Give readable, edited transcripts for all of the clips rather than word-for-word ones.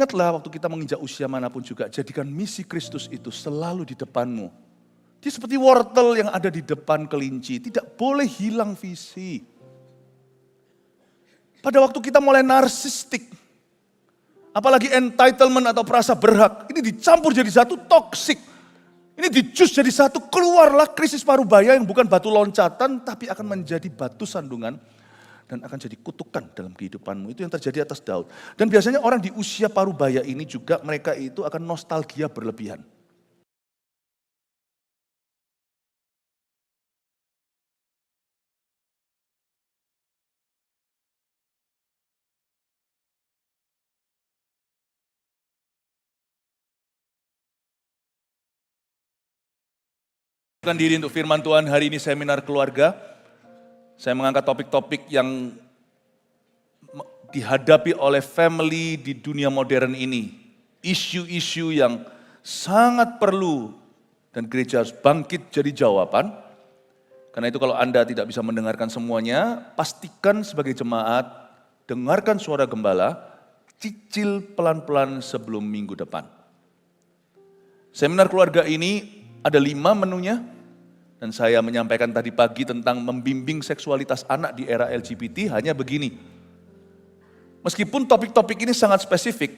Ingatlah waktu kita menginjak usia manapun juga, jadikan misi Kristus itu selalu di depanmu. Dia seperti wortel yang ada di depan kelinci, tidak boleh hilang visi. Pada waktu kita mulai narsistik, apalagi entitlement atau perasa berhak, ini dicampur jadi satu toksik. Ini dijus jadi satu, keluarlah krisis parubaya yang bukan batu loncatan, tapi akan menjadi batu sandungan dan akan jadi kutukan dalam kehidupanmu. Itu yang terjadi atas Daud. Dan biasanya orang di usia parubaya ini juga mereka itu akan nostalgia berlebihan. Diri untuk firman Tuhan hari ini seminar keluarga. Saya mengangkat topik-topik yang dihadapi oleh family di dunia modern ini. Isu-isu yang sangat perlu dan gereja harus bangkit jadi jawaban. Karena itu kalau Anda tidak bisa mendengarkan semuanya, pastikan sebagai jemaat, dengarkan suara gembala, cicil pelan-pelan sebelum minggu depan. Seminar keluarga ini ada 5 menunya, dan saya menyampaikan tadi pagi tentang membimbing seksualitas anak di era LGBT hanya begini. Meskipun topik-topik ini sangat spesifik,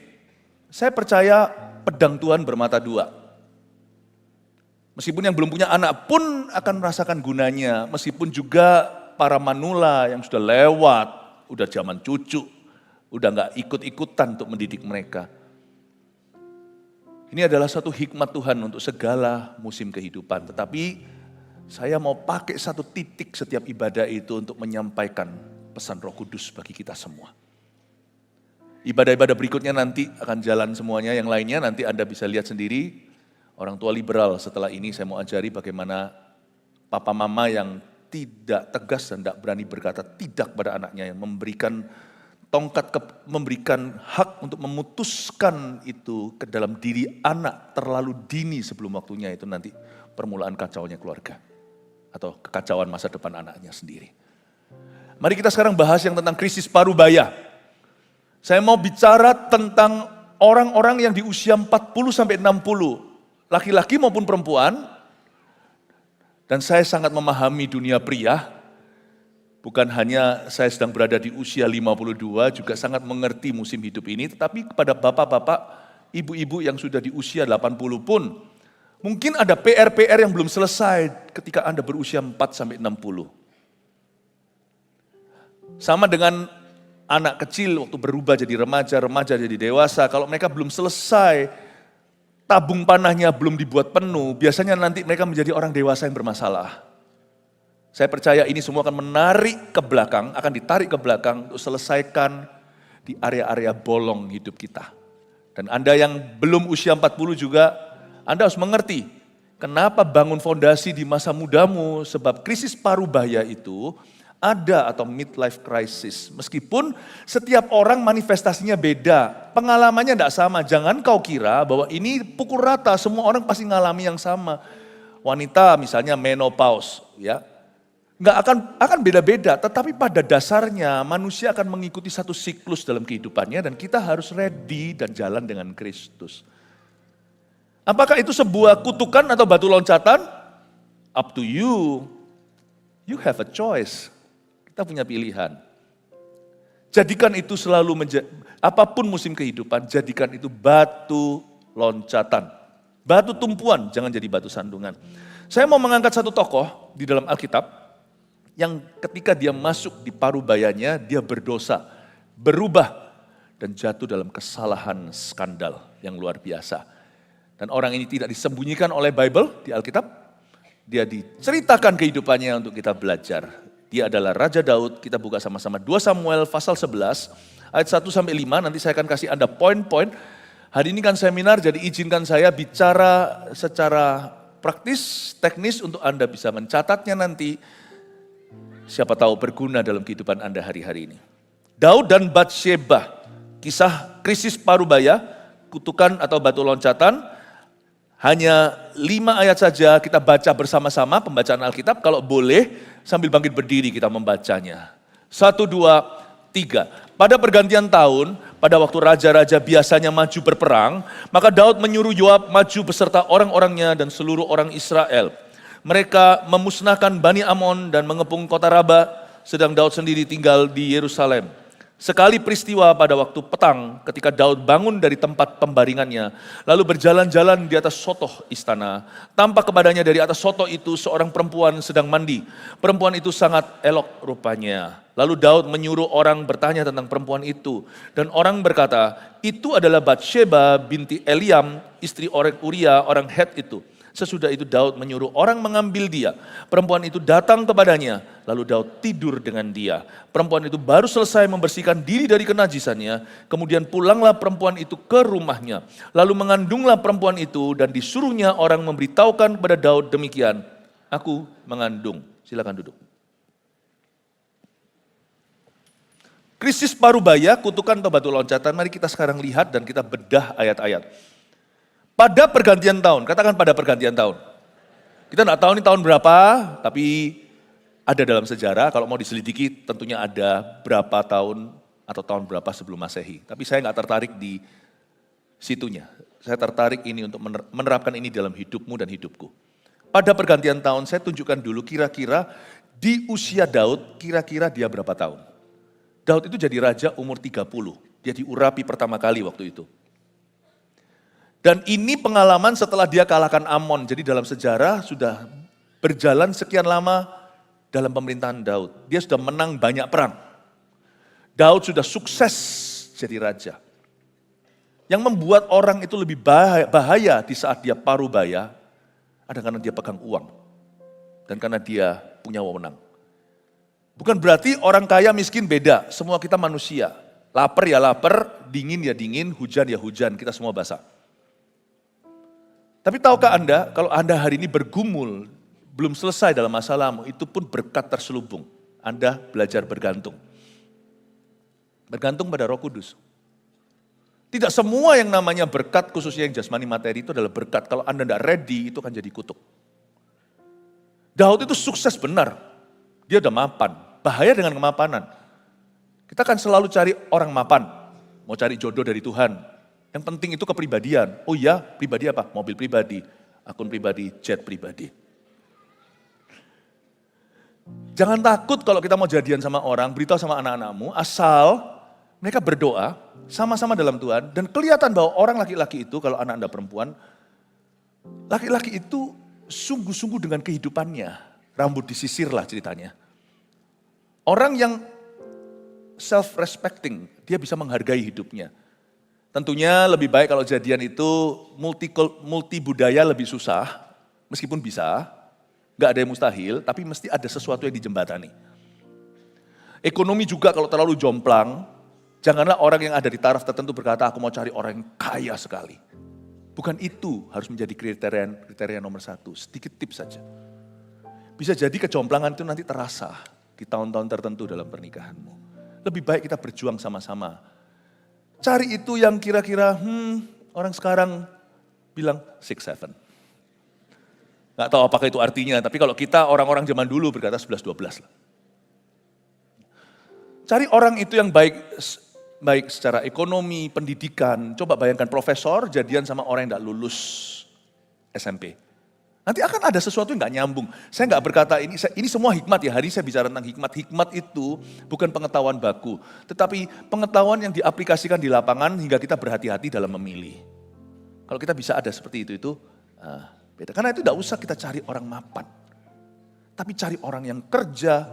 saya percaya pedang Tuhan bermata 2. Meskipun yang belum punya anak pun akan merasakan gunanya, meskipun juga para manula yang sudah lewat, udah zaman cucu, udah gak ikut-ikutan untuk mendidik mereka. Ini adalah satu hikmat Tuhan untuk segala musim kehidupan. Tetapi saya mau pakai satu titik setiap ibadah itu untuk menyampaikan pesan Roh Kudus bagi kita semua. Ibadah-ibadah berikutnya nanti akan jalan semuanya, yang lainnya nanti Anda bisa lihat sendiri. Orang tua liberal setelah ini saya mau ajari bagaimana papa mama yang tidak tegas dan tidak berani berkata tidak pada anaknya, yang memberikan memberikan hak untuk memutuskan itu ke dalam diri anak terlalu dini sebelum waktunya, itu nanti permulaan kacaunya keluarga atau kekacauan masa depan anaknya sendiri. Mari kita sekarang bahas yang tentang krisis parubaya. Saya mau bicara tentang orang-orang yang di usia 40 sampai 60, laki-laki maupun perempuan. Dan saya sangat memahami dunia pria. Bukan hanya saya sedang berada di usia 52, juga sangat mengerti musim hidup ini, tetapi kepada bapak-bapak, ibu-ibu yang sudah di usia 80 pun, mungkin ada PR-PR yang belum selesai ketika Anda berusia 4-60. Sama dengan anak kecil waktu berubah jadi remaja, remaja jadi dewasa, kalau mereka belum selesai, tabung panahnya belum dibuat penuh, biasanya nanti mereka menjadi orang dewasa yang bermasalah. Saya percaya ini semua akan menarik ke belakang, akan ditarik ke belakang untuk selesaikan di area-area bolong hidup kita. Dan Anda yang belum usia 40 juga, Anda harus mengerti kenapa bangun fondasi di masa mudamu, sebab krisis parubaya itu ada atau midlife crisis. Meskipun setiap orang manifestasinya beda, pengalamannya tidak sama. Jangan kau kira bahwa ini pukul rata, semua orang pasti ngalami yang sama. Wanita misalnya menopause, ya. Nggak akan beda-beda, tetapi pada dasarnya manusia akan mengikuti satu siklus dalam kehidupannya dan kita harus ready dan jalan dengan Kristus. Apakah itu sebuah kutukan atau batu loncatan? Up to you. You have a choice. Kita punya pilihan. Jadikan itu selalu apapun musim kehidupan, jadikan itu batu loncatan. Batu tumpuan, jangan jadi batu sandungan. Saya mau mengangkat satu tokoh di dalam Alkitab, yang ketika dia masuk di parubayanya, dia berdosa, berubah, dan jatuh dalam kesalahan skandal yang luar biasa. Dan orang ini tidak disembunyikan oleh Bible di Alkitab, dia diceritakan kehidupannya untuk kita belajar. Dia adalah Raja Daud, kita buka sama-sama 2 Samuel pasal 11, ayat 1-5, nanti saya akan kasih Anda poin-poin. Hari ini kan seminar, jadi izinkan saya bicara secara praktis, teknis untuk Anda bisa mencatatnya nanti. Siapa tahu berguna dalam kehidupan Anda hari-hari ini. Daud dan Batsheba, kisah krisis parubaya, kutukan atau batu loncatan. Hanya 5 ayat saja kita baca bersama-sama pembacaan Alkitab. Kalau boleh sambil bangkit berdiri kita membacanya. 1, 2, 3. Pada pergantian tahun, pada waktu raja-raja biasanya maju berperang, maka Daud menyuruh Yoab maju beserta orang-orangnya dan seluruh orang Israel. Mereka memusnahkan Bani Amon dan mengepung kota Raba, sedang Daud sendiri tinggal di Yerusalem. Sekali peristiwa pada waktu petang ketika Daud bangun dari tempat pembaringannya, lalu berjalan-jalan di atas sotoh istana. Tampak kepadanya dari atas sotoh itu seorang perempuan sedang mandi. Perempuan itu sangat elok rupanya. Lalu Daud menyuruh orang bertanya tentang perempuan itu. Dan orang berkata, itu adalah Batsheba binti Eliam, istri Uria orang Het itu. Sesudah itu Daud menyuruh orang mengambil dia. Perempuan itu datang kepadanya, lalu Daud tidur dengan dia. Perempuan itu baru selesai membersihkan diri dari kenajisannya, kemudian pulanglah perempuan itu ke rumahnya. Lalu mengandunglah perempuan itu dan disuruhnya orang memberitahukan kepada Daud demikian, aku mengandung. Silakan duduk. Krisis parubaya, kutukan atau batu loncatan, mari kita sekarang lihat dan kita bedah ayat-ayat. Pada pergantian tahun, katakan pada pergantian tahun. Kita nggak tahu ini tahun berapa, tapi ada dalam sejarah, kalau mau diselidiki tentunya ada berapa tahun atau tahun berapa sebelum Masehi. Tapi saya nggak tertarik di situnya. Saya tertarik ini untuk menerapkan ini dalam hidupmu dan hidupku. Pada pergantian tahun saya tunjukkan dulu kira-kira di usia Daud, kira-kira dia berapa tahun. Daud itu jadi raja umur 30, dia diurapi pertama kali waktu itu. Dan ini pengalaman setelah dia kalahkan Amon. Jadi dalam sejarah sudah berjalan sekian lama dalam pemerintahan Daud. Dia sudah menang banyak perang. Daud sudah sukses jadi raja. Yang membuat orang itu lebih bahaya di saat dia parubaya, ada karena dia pegang uang. Dan karena dia punya wewenang. Bukan berarti orang kaya miskin beda, semua kita manusia. Lapar ya lapar, dingin ya dingin, hujan ya hujan, kita semua basah. Tapi tahukah Anda, kalau Anda hari ini bergumul, belum selesai dalam masalahmu, itu pun berkat terselubung. Anda belajar bergantung. Bergantung pada Roh Kudus. Tidak semua yang namanya berkat, khususnya yang jasmani materi itu adalah berkat. Kalau Anda tidak ready, itu akan jadi kutuk. Daud itu sukses benar. Dia udah mapan. Bahaya dengan kemapanan. Kita akan selalu cari orang mapan. Mau cari jodoh dari Tuhan. Yang penting itu kepribadian. Oh iya, pribadi apa? Mobil pribadi, akun pribadi, jet pribadi. Jangan takut kalau kita mau jadian sama orang, beritahu sama anak-anakmu, asal mereka berdoa, sama-sama dalam Tuhan, dan kelihatan bahwa orang laki-laki itu, kalau anak Anda perempuan, laki-laki itu sungguh-sungguh dengan kehidupannya. Rambut disisir lah ceritanya. Orang yang self-respecting, dia bisa menghargai hidupnya. Tentunya lebih baik kalau jadian itu multi budaya lebih susah, meskipun bisa, nggak ada yang mustahil, tapi mesti ada sesuatu yang dijembatani. Ekonomi juga kalau terlalu jomplang, janganlah orang yang ada di taraf tertentu berkata, aku mau cari orang yang kaya sekali. Bukan itu harus menjadi kriteria nomor satu, sedikit tips saja. Bisa jadi kejomplangan itu nanti terasa di tahun-tahun tertentu dalam pernikahanmu. Lebih baik kita berjuang sama-sama. Cari itu yang kira-kira, orang sekarang bilang 6-7. Gak tahu apakah itu artinya, tapi kalau kita orang-orang zaman dulu berkata 11-12 lah. Cari orang itu yang baik secara ekonomi, pendidikan. Coba bayangkan profesor jadian sama orang yang gak lulus SMP. Nanti akan ada sesuatu yang gak nyambung. Saya gak berkata ini semua hikmat ya, hari ini saya bicara tentang hikmat. Hikmat itu bukan pengetahuan baku, tetapi pengetahuan yang diaplikasikan di lapangan hingga kita berhati-hati dalam memilih. Kalau kita bisa ada seperti itu beda. Karena itu gak usah kita cari orang mapan. Tapi cari orang yang kerja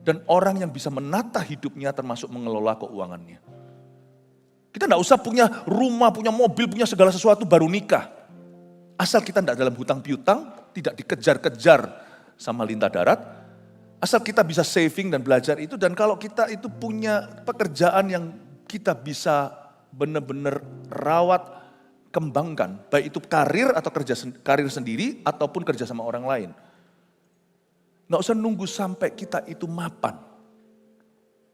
dan orang yang bisa menata hidupnya termasuk mengelola keuangannya. Kita gak usah punya rumah, punya mobil, punya segala sesuatu baru nikah. Asal kita tidak dalam hutang piutang, tidak dikejar-kejar sama lintah darat. Asal kita bisa saving dan belajar itu. Dan kalau kita itu punya pekerjaan yang kita bisa benar-benar rawat, kembangkan. Baik itu karir atau karir sendiri ataupun kerja sama orang lain. Nggak usah nunggu sampai kita itu mapan.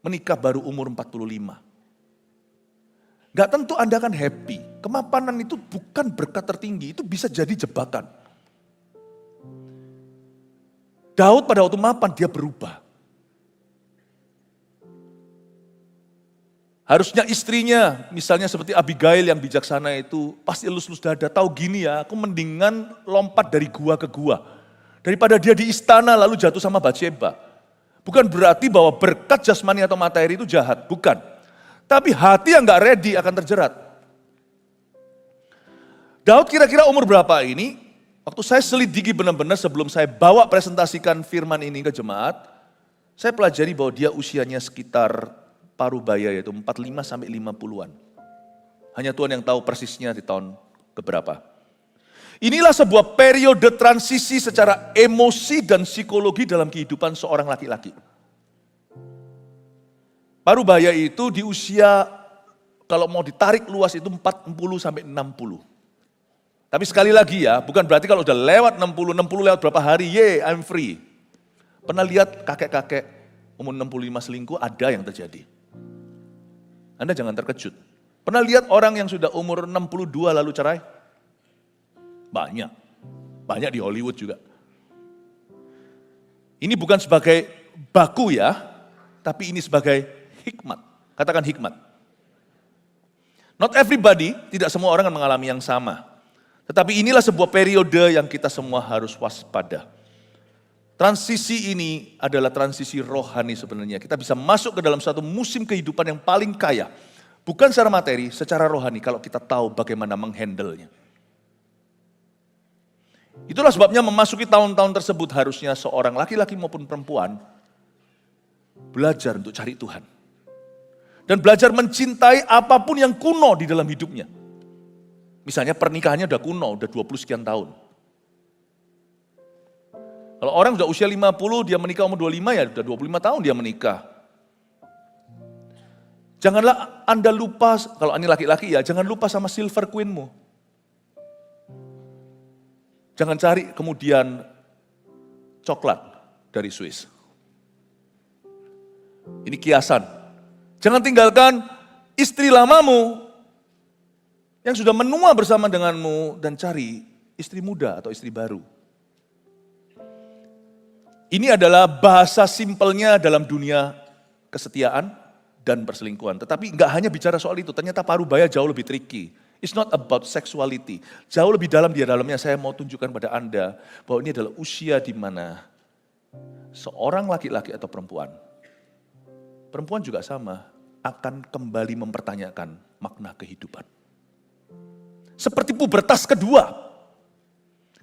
Menikah baru umur 45. Gak tentu Anda akan happy. Kemapanan itu bukan berkat tertinggi, itu bisa jadi jebakan. Daud pada waktu mapan dia berubah. Harusnya istrinya, misalnya seperti Abigail yang bijaksana itu, pasti elus-elus dada, tahu gini ya, aku mendingan lompat dari gua ke gua. Daripada dia di istana lalu jatuh sama Batsheba. Bukan berarti bahwa berkat jasmani atau materi itu jahat, bukan. Tapi hati yang gak ready akan terjerat. Daud kira-kira umur berapa ini? Waktu saya selidiki benar-benar sebelum saya bawa presentasikan firman ini ke jemaat, saya pelajari bahwa dia usianya sekitar parubaya, yaitu 45 sampai 50-an. Hanya Tuhan yang tahu persisnya di tahun keberapa. Inilah sebuah periode transisi secara emosi dan psikologi dalam kehidupan seorang laki-laki. Parubaya itu di usia, kalau mau ditarik luas itu 40 sampai 60. Tapi sekali lagi ya, bukan berarti kalau udah lewat 60 lewat berapa hari, I'm free. Pernah lihat kakek-kakek umur 65 selingkuh, ada yang terjadi. Anda jangan terkejut. Pernah lihat orang yang sudah umur 62 lalu cerai? Banyak. Banyak di Hollywood juga. Ini bukan sebagai baku ya, tapi ini sebagai hikmat. Katakan hikmat. Not everybody, tidak semua orang akan mengalami yang sama. Tetapi inilah sebuah periode yang kita semua harus waspada. Transisi ini adalah transisi rohani sebenarnya. Kita bisa masuk ke dalam satu musim kehidupan yang paling kaya. Bukan secara materi, secara rohani kalau kita tahu bagaimana menghandle-nya. Itulah sebabnya memasuki tahun-tahun tersebut harusnya seorang laki-laki maupun perempuan belajar untuk cari Tuhan. Dan belajar mencintai apapun yang kuno di dalam hidupnya. Misalnya pernikahannya udah kuno, udah 20 sekian tahun. Kalau orang udah usia 50, dia menikah umur 25 ya udah 25 tahun dia menikah. Janganlah Anda lupa, kalau ini laki-laki ya, jangan lupa sama silver queen-mu. Jangan cari kemudian coklat dari Swiss. Ini kiasan. Jangan tinggalkan istri lamamu yang sudah menua bersama denganmu dan cari istri muda atau istri baru. Ini adalah bahasa simpelnya dalam dunia kesetiaan dan perselingkuhan. Tetapi nggak hanya bicara soal itu, ternyata parubaya jauh lebih tricky. It's not about sexuality. Jauh lebih dalam di dalamnya saya mau tunjukkan pada Anda bahwa ini adalah usia di mana seorang laki-laki atau perempuan juga sama, akan kembali mempertanyakan makna kehidupan. Seperti pubertas kedua.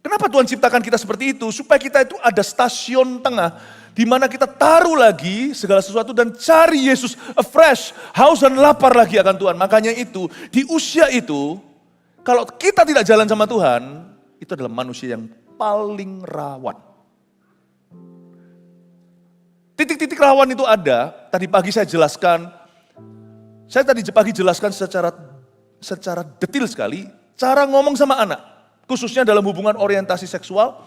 Kenapa Tuhan ciptakan kita seperti itu? Supaya kita itu ada stasiun tengah, di mana kita taruh lagi segala sesuatu dan cari Yesus afresh, haus dan lapar lagi akan Tuhan. Makanya itu, di usia itu, kalau kita tidak jalan sama Tuhan, itu adalah manusia yang paling rawan. Titik-titik rawan itu ada, tadi pagi saya jelaskan, secara detil sekali, cara ngomong sama anak, khususnya dalam hubungan orientasi seksual,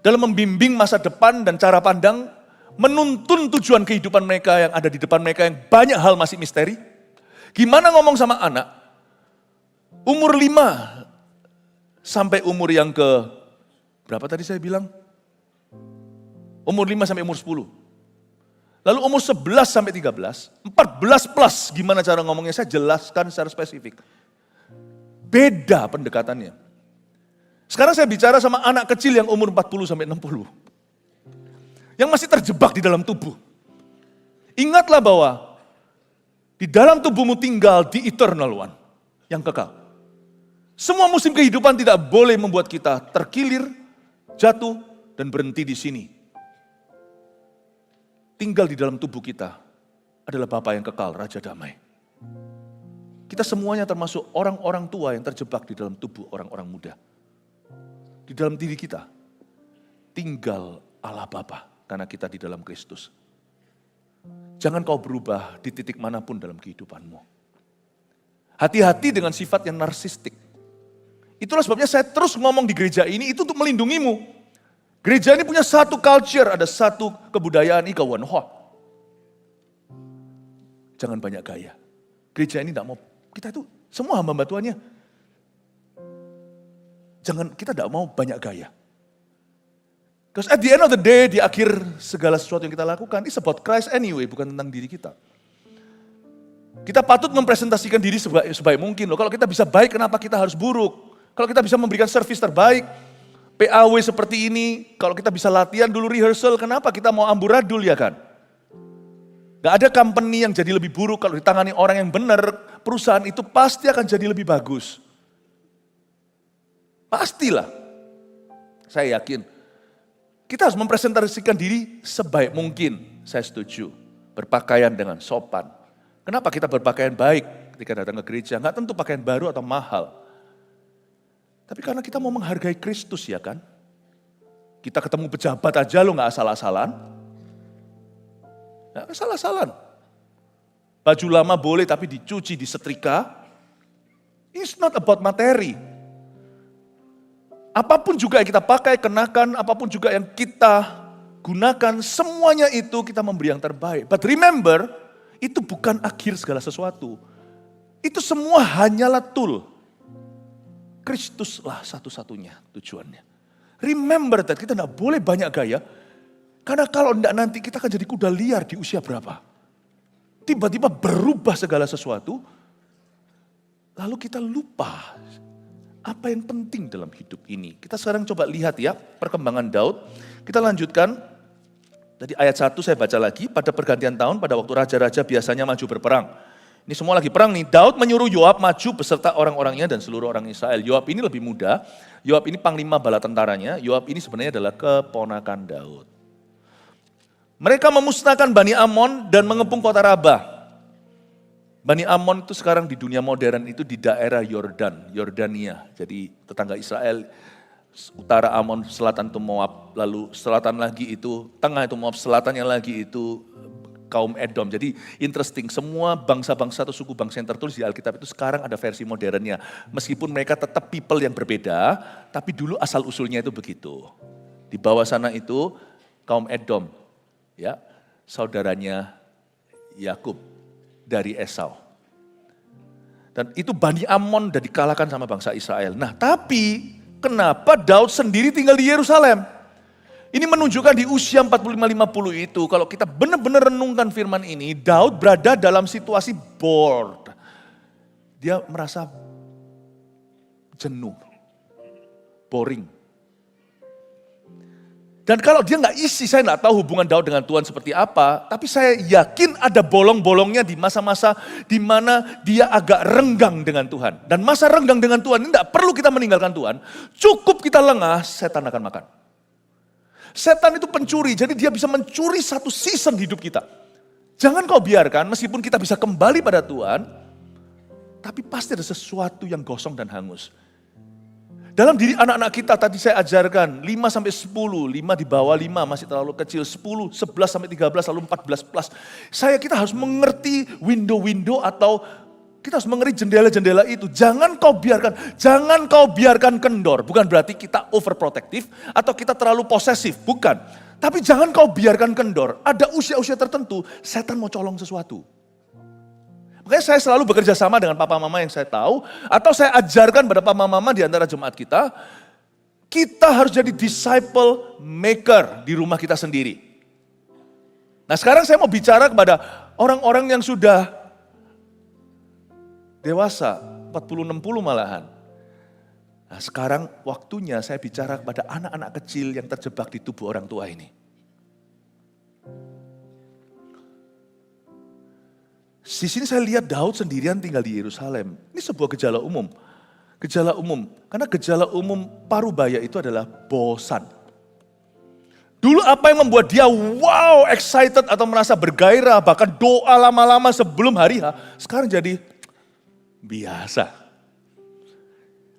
dalam membimbing masa depan dan cara pandang, menuntun tujuan kehidupan mereka yang ada di depan mereka yang banyak hal masih misteri. Gimana ngomong sama anak, umur 5 sampai umur yang ke, berapa tadi saya bilang? Umur 5 sampai umur 10. Lalu umur 11 sampai 13, 14 plus gimana cara ngomongnya, saya jelaskan secara spesifik. Beda pendekatannya. Sekarang saya bicara sama anak kecil yang umur 40 sampai 60. Yang masih terjebak di dalam tubuh. Ingatlah bahwa di dalam tubuhmu tinggal di eternal one, yang kekal. Semua musim kehidupan tidak boleh membuat kita terkilir, jatuh, dan berhenti di sini. Tinggal di dalam tubuh kita adalah Bapa yang kekal, Raja Damai. Kita semuanya termasuk orang-orang tua yang terjebak di dalam tubuh orang-orang muda. Di dalam diri kita tinggal Allah Bapa karena kita di dalam Kristus. Jangan kau berubah di titik manapun dalam kehidupanmu. Hati-hati dengan sifat yang narsistik. Itulah sebabnya saya terus ngomong di gereja ini itu untuk melindungimu. Gereja ini punya satu culture, ada satu kebudayaan ikawan. Jangan banyak gaya. Gereja ini tidak mau, kita itu semua hamba Tuhannya. Kita tidak mau banyak gaya. Because at the end of the day, di akhir segala sesuatu yang kita lakukan, it's about Christ anyway, bukan tentang diri kita. Kita patut mempresentasikan diri sebaik mungkin loh. Kalau kita bisa baik, kenapa kita harus buruk? Kalau kita bisa memberikan servis terbaik, PAW seperti ini, kalau kita bisa latihan dulu rehearsal, kenapa kita mau amburadul ya kan? Gak ada company yang jadi lebih buruk kalau ditangani orang yang benar, perusahaan itu pasti akan jadi lebih bagus. Pastilah. Saya yakin. Kita harus mempresentasikan diri sebaik mungkin. Saya setuju. Berpakaian dengan sopan. Kenapa kita berpakaian baik ketika datang ke gereja? Gak tentu pakaian baru atau mahal. Tapi karena kita mau menghargai Kristus ya kan. Kita ketemu pejabat aja lo gak asal-asalan. Gak asal-asalan. Baju lama boleh tapi dicuci, disetrika. It's not about materi. Apapun juga yang kita pakai, kenakan, apapun juga yang kita gunakan, semuanya itu kita memberi yang terbaik. But remember, itu bukan akhir segala sesuatu. Itu semua hanyalah tool. Kristuslah satu-satunya tujuannya. Remember that kita tidak boleh banyak gaya, karena kalau tidak nanti kita akan jadi kuda liar di usia berapa. Tiba-tiba berubah segala sesuatu, lalu kita lupa apa yang penting dalam hidup ini. Kita sekarang coba lihat ya perkembangan Daud. Kita lanjutkan, tadi ayat 1 saya baca lagi, pada pergantian tahun, pada waktu raja-raja biasanya maju berperang. Ini semua lagi perang nih, Daud menyuruh Yoab maju beserta orang-orangnya dan seluruh orang Israel. Yoab ini lebih muda, Yoab ini panglima bala tentaranya, Yoab ini sebenarnya adalah keponakan Daud. Mereka memusnahkan Bani Amon dan mengepung kota Rabah. Bani Amon itu sekarang di dunia modern itu di daerah Yordan, Yordania. Jadi tetangga Israel, utara Amon, selatan itu Moab, lalu selatan lagi itu, tengah itu Moab, selatannya lagi itu kaum Edom. Jadi interesting, semua bangsa-bangsa atau suku bangsa yang tertulis di Alkitab itu sekarang ada versi modernnya. Meskipun mereka tetap people yang berbeda, tapi dulu asal usulnya itu begitu. Di bawah sana itu kaum Edom, ya, saudaranya Yakub dari Esau. Dan itu Bani Amon dan dikalahkan sama bangsa Israel. Nah tapi kenapa Daud sendiri tinggal di Yerusalem? Ini menunjukkan di usia 45-50 itu, kalau kita benar-benar renungkan firman ini, Daud berada dalam situasi bored. Dia merasa jenuh, boring. Dan kalau dia nggak isi, saya nggak tahu hubungan Daud dengan Tuhan seperti apa, tapi saya yakin ada bolong-bolongnya di masa-masa di mana dia agak renggang dengan Tuhan. Dan masa renggang dengan Tuhan ini nggak perlu kita meninggalkan Tuhan, cukup kita lengah, setan akan makan. Setan itu pencuri, jadi dia bisa mencuri satu season hidup kita. Jangan kau biarkan, meskipun kita bisa kembali pada Tuhan, tapi pasti ada sesuatu yang gosong dan hangus. Dalam diri anak-anak kita tadi saya ajarkan 5-10, 5 di bawah 5 masih terlalu kecil, 10, 11-13, lalu 14 plus. Kita harus mengerti window-window atau kita harus mengerti jendela-jendela itu. Jangan kau biarkan kendor. Bukan berarti kita overprotective atau kita terlalu posesif, bukan. Tapi jangan kau biarkan kendor. Ada usia-usia tertentu, setan mau colong sesuatu. Makanya saya selalu bekerja sama dengan papa mama yang saya tahu, atau saya ajarkan pada papa mama di antara jemaat kita harus jadi disciple maker di rumah kita sendiri. Nah sekarang saya mau bicara kepada orang-orang yang sudah dewasa, 40-60 malahan. Nah sekarang waktunya saya bicara kepada anak-anak kecil yang terjebak di tubuh orang tua ini. Di sini saya lihat Daud sendirian tinggal di Yerusalem. Ini sebuah gejala umum. Gejala umum, karena gejala umum parubaya itu adalah bosan. Dulu apa yang membuat dia wow, excited atau merasa bergairah, bahkan doa lama-lama sebelum hari H, sekarang jadi biasa.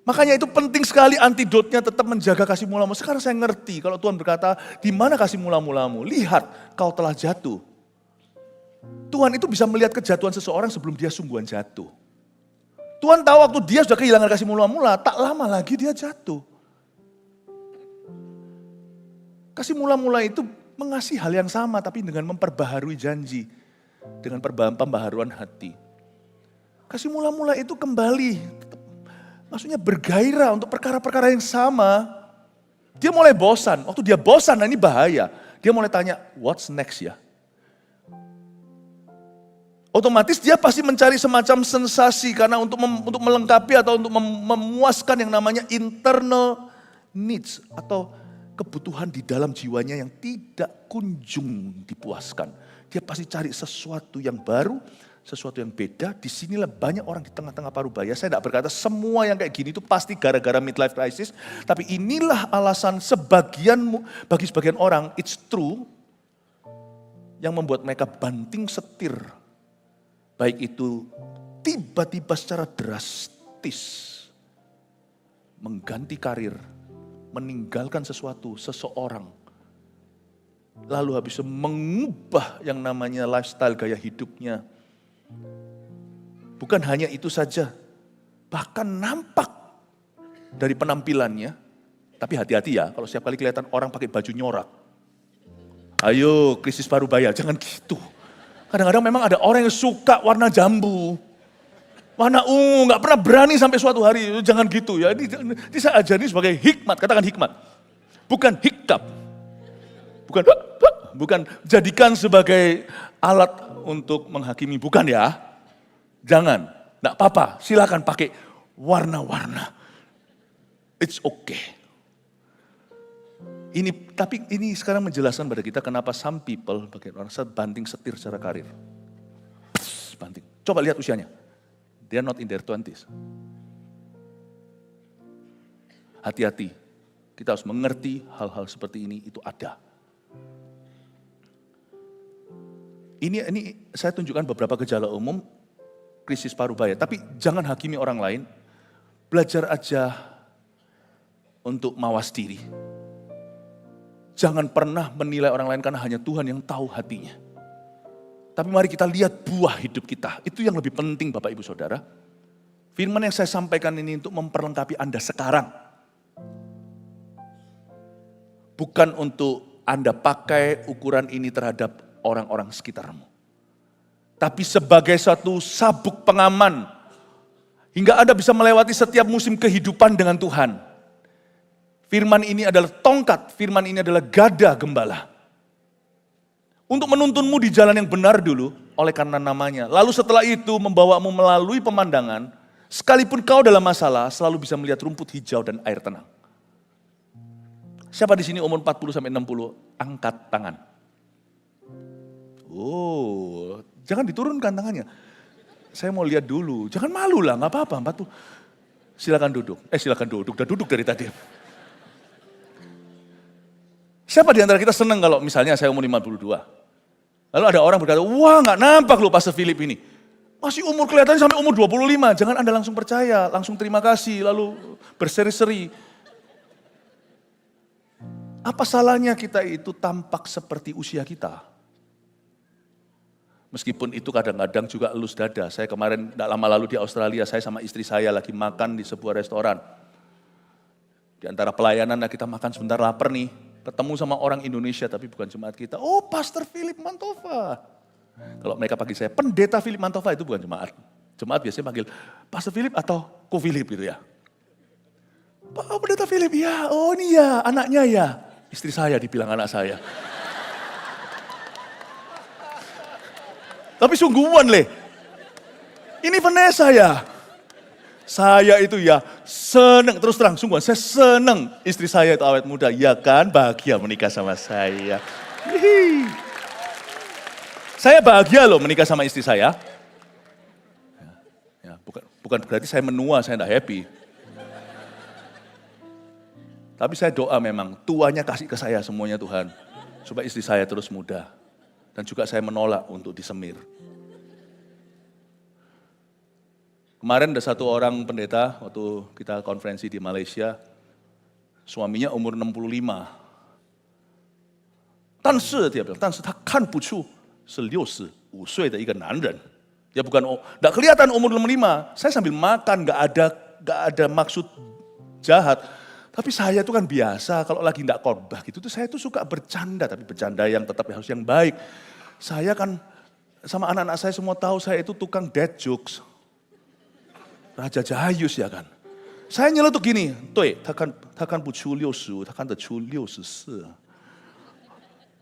Makanya itu penting sekali antidotnya tetap menjaga kasih mula-mulamu. Sekarang saya ngerti kalau Tuhan berkata, di mana kasih mula-mulamu? Lihat, kau telah jatuh. Tuhan itu bisa melihat kejatuhan seseorang sebelum dia sungguhan jatuh. Tuhan tahu waktu dia sudah kehilangan kasih mula-mula, tak lama lagi dia jatuh. Kasih mula-mula itu mengasihi hal yang sama tapi dengan memperbaharui janji. Dengan pembaharuan hati. Kasih mula-mula itu kembali, maksudnya bergairah untuk perkara-perkara yang sama. Dia mulai bosan, waktu dia bosan, nah ini bahaya. Dia mulai tanya, what's next ya? Otomatis dia pasti mencari semacam sensasi karena untuk melengkapi atau untuk memuaskan yang namanya internal needs atau kebutuhan di dalam jiwanya yang tidak kunjung dipuaskan. Dia pasti cari sesuatu yang baru, sesuatu yang beda. Disinilah banyak orang di tengah-tengah Parubaya. Saya tidak berkata semua yang kayak gini itu pasti gara-gara midlife crisis. Tapi inilah alasan bagi sebagian orang, it's true, yang membuat mereka banting setir. Baik itu tiba-tiba secara drastis mengganti karir, meninggalkan seseorang, lalu habis itu mengubah yang namanya lifestyle gaya hidupnya. Bukan hanya itu saja, bahkan nampak dari penampilannya, tapi hati-hati ya kalau setiap kali kelihatan orang pakai baju nyorak. Ayo krisis Parubaya, jangan gitu. Kadang-kadang memang ada orang yang suka warna jambu, warna ungu, gak pernah berani sampai suatu hari, jangan gitu ya. Ini saya ajari sebagai hikmat, katakan hikmat. Bukan hikap, bukan jadikan sebagai alat untuk menghakimi, bukan ya. Jangan, gak apa-apa, silakan pakai warna-warna. It's okay. Tapi ini sekarang menjelaskan pada kita kenapa some people, bagaimana banting setir secara karir. Banting. Coba lihat usianya. They are not in their 20s. Hati-hati. Kita harus mengerti hal-hal seperti ini itu ada. Ini saya tunjukkan beberapa gejala umum krisis Parubaya. Tapi jangan hakimi orang lain. Belajar aja untuk mawas diri. Jangan pernah menilai orang lain karena hanya Tuhan yang tahu hatinya. Tapi mari kita lihat buah hidup kita. Itu yang lebih penting Bapak Ibu Saudara. Firman yang saya sampaikan ini untuk memperlengkapi Anda sekarang. Bukan untuk Anda pakai ukuran ini terhadap orang-orang sekitarmu. Tapi sebagai satu sabuk pengaman. Hingga Anda bisa melewati setiap musim kehidupan dengan Tuhan. Firman ini adalah tongkat, firman ini adalah gada gembala. Untuk menuntunmu di jalan yang benar dulu, oleh karena namanya. Lalu setelah itu membawamu melalui pemandangan, sekalipun kau dalam masalah, selalu bisa melihat rumput hijau dan air tenang. Siapa di sini umur 40 sampai 60? Angkat tangan. Oh, jangan diturunkan tangannya. Saya mau lihat dulu, jangan malu lah, gak apa-apa. 40. Silakan duduk, udah duduk dari tadi. Siapa di antara kita senang kalau misalnya saya umur 52? Lalu ada orang berkata, wah gak nampak loh Pastor Philip ini. Masih umur kelihatannya sampai umur 25. Jangan Anda langsung percaya, langsung terima kasih, lalu berseri-seri. Apa salahnya kita itu tampak seperti usia kita? Meskipun itu kadang-kadang juga elus dada. Saya kemarin tidak lama lalu di Australia, saya sama istri saya lagi makan di sebuah restoran. Di antara pelayanan kita makan sebentar lapar nih. Ketemu sama orang Indonesia tapi bukan jemaat kita. Oh Pastor Philip Mantova. Kalau mereka panggil saya Pendeta Philip Mantova itu bukan jemaat. Jemaat biasanya panggil Pastor Philip atau Ko Philip gitu ya. Pak Pendeta Philip ya, oh ini ya anaknya ya. Istri saya dibilang anak saya. Tapi sungguhan leh. Ini Vanessa ya. Saya itu ya senang, terus terang sungguhan saya senang istri saya itu awet muda. Ya kan bahagia menikah sama saya. Hihi. Saya bahagia loh menikah sama istri saya. Ya, bukan berarti saya menua, saya tidak happy. Tapi saya doa memang tuanya kasih ke saya semuanya Tuhan. Supaya istri saya terus muda. Dan juga saya menolak untuk disemir. Kemarin ada satu orang pendeta, waktu kita konferensi di Malaysia, suaminya umur 65. 但是 dia bilang, 但是他看不出是65岁的一个男人. Ya bukan, enggak kelihatan umur 65. Saya sambil makan, enggak ada maksud jahat. Tapi saya itu kan biasa, kalau lagi enggak khotbah gitu, saya tuh suka bercanda, tapi bercanda yang tetap harus yang baik. Saya kan, sama anak-anak saya semua tahu saya itu tukang dad jokes. Raja Jayus ya kan. Saya nyeletuk gini, 对，他看不出65，他看得出64.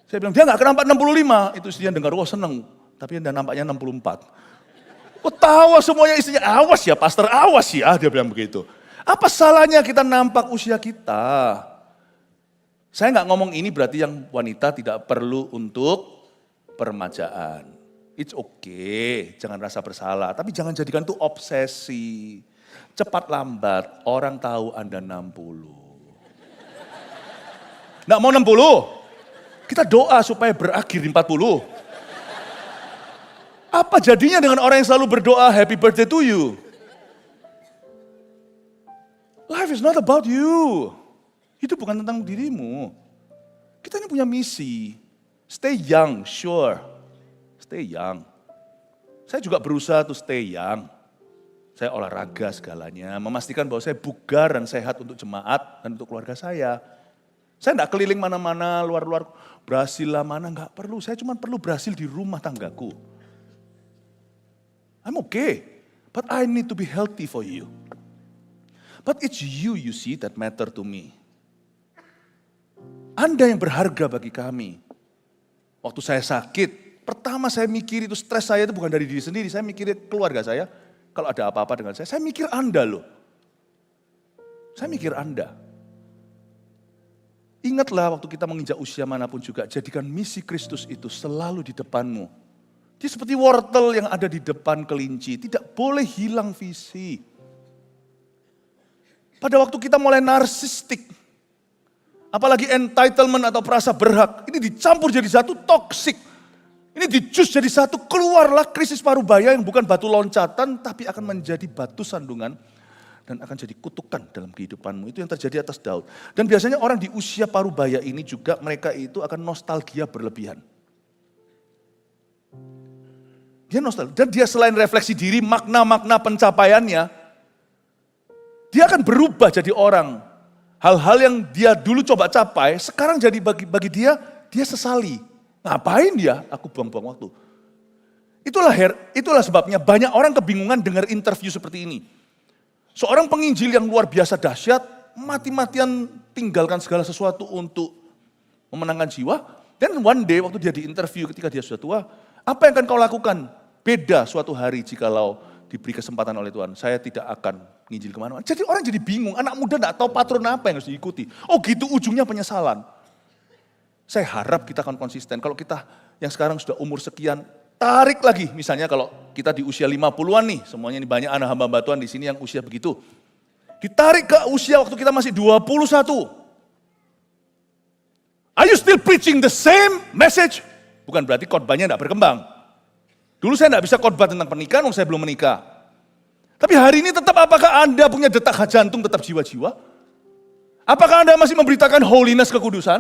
Saya bilang, dia gak kenapa 65. Itu istrinya dengar, wah seneng. Tapi Anda nampaknya 64. Ketawa semuanya istrinya, awas ya pastor, awas ya, dia bilang begitu. Apa salahnya kita nampak usia kita? Saya nggak ngomong ini berarti yang wanita tidak perlu untuk peremajaan. It's okay, jangan rasa bersalah. Tapi jangan jadikan itu obsesi. Cepat lambat, orang tahu Anda 60. Nggak mau 60? Kita doa supaya berakhir di 40. Apa jadinya dengan orang yang selalu berdoa happy birthday to you? Life is not about you. Hidup bukan tentang dirimu. Kita ini punya misi. Stay young, sure. Stay young. Saya juga berusaha to stay young. Saya olahraga segalanya, memastikan bahwa saya bugar dan sehat untuk jemaat dan untuk keluarga saya. Saya enggak keliling mana-mana, luar-luar, Brasil lah mana, enggak perlu. Saya cuma perlu berhasil di rumah tanggaku. I'm okay, but I need to be healthy for you. But it's you see that matter to me. Anda yang berharga bagi kami. Waktu saya sakit, pertama saya mikir itu stres saya itu bukan dari diri sendiri, saya mikir keluarga saya. Kalau ada apa-apa dengan saya mikir Anda loh. Saya mikir Anda. Ingatlah waktu kita menginjak usia manapun juga, jadikan misi Kristus itu selalu di depanmu. Dia seperti wortel yang ada di depan kelinci, tidak boleh hilang visi. Pada waktu kita mulai narsistik, apalagi entitlement atau perasa berhak, ini dicampur jadi satu toksik. Ini dijus jadi satu, keluarlah krisis parubaya yang bukan batu loncatan, tapi akan menjadi batu sandungan dan akan jadi kutukan dalam kehidupanmu. Itu yang terjadi atas Daud. Dan biasanya orang di usia parubaya ini juga mereka itu akan nostalgia berlebihan. Dia nostalgia. Dan dia selain refleksi diri, makna-makna pencapaiannya, dia akan berubah jadi orang. Hal-hal yang dia dulu coba capai, sekarang jadi bagi dia sesali. Ngapain dia? Aku buang-buang waktu. Itulah sebabnya banyak orang kebingungan dengar interview seperti ini. Seorang penginjil yang luar biasa dahsyat, mati-matian tinggalkan segala sesuatu untuk memenangkan jiwa. Dan one day waktu dia diinterview ketika dia sudah tua, apa yang akan kau lakukan? Beda suatu hari jikalau diberi kesempatan oleh Tuhan. Saya tidak akan nginjil kemana-mana. Jadi orang jadi bingung, anak muda tidak tahu patron apa yang harus diikuti. Oh gitu ujungnya penyesalan. Saya harap kita akan konsisten. Kalau kita yang sekarang sudah umur sekian, tarik lagi. Misalnya kalau kita di usia 50-an nih, semuanya ini banyak anak hamba Tuhan di sini yang usia begitu. Ditarik ke usia waktu kita masih 21. Are you still preaching the same message? Bukan berarti khotbahnya tidak berkembang. Dulu saya tidak bisa khotbah tentang pernikahan, saya belum menikah. Tapi hari ini tetap apakah Anda punya detak jantung tetap jiwa-jiwa? Apakah Anda masih memberitakan holiness kekudusan?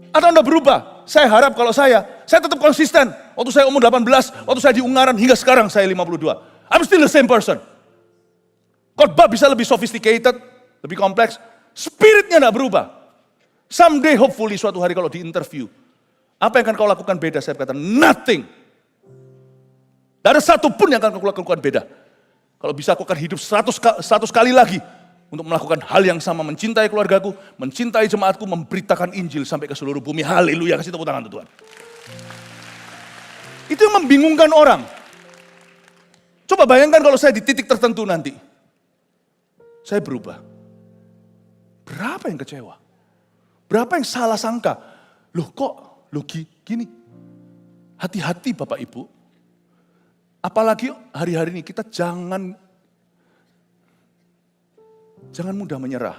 Atau Anda berubah? Saya harap kalau saya tetap konsisten. Waktu saya umur 18, waktu saya di Ungaran, hingga sekarang saya 52. I'm still the same person. Khotbah bisa lebih sophisticated, lebih kompleks. Spiritnya tidak berubah. Someday hopefully suatu hari kalau di interview. Apa yang akan kau lakukan beda? Saya berkata nothing. Tidak ada satu pun yang akan kau lakukan beda. Kalau bisa aku akan hidup 100 kali lagi. Untuk melakukan hal yang sama, mencintai keluargaku, mencintai jemaatku, memberitakan Injil sampai ke seluruh bumi. Haleluya, kasih tepuk tangan Tuhan. Itu yang membingungkan orang. Coba bayangkan kalau saya di titik tertentu nanti. Saya berubah. Berapa yang kecewa? Berapa yang salah sangka? Loh gini. Hati-hati Bapak Ibu. Apalagi hari-hari ini kita jangan mudah menyerah.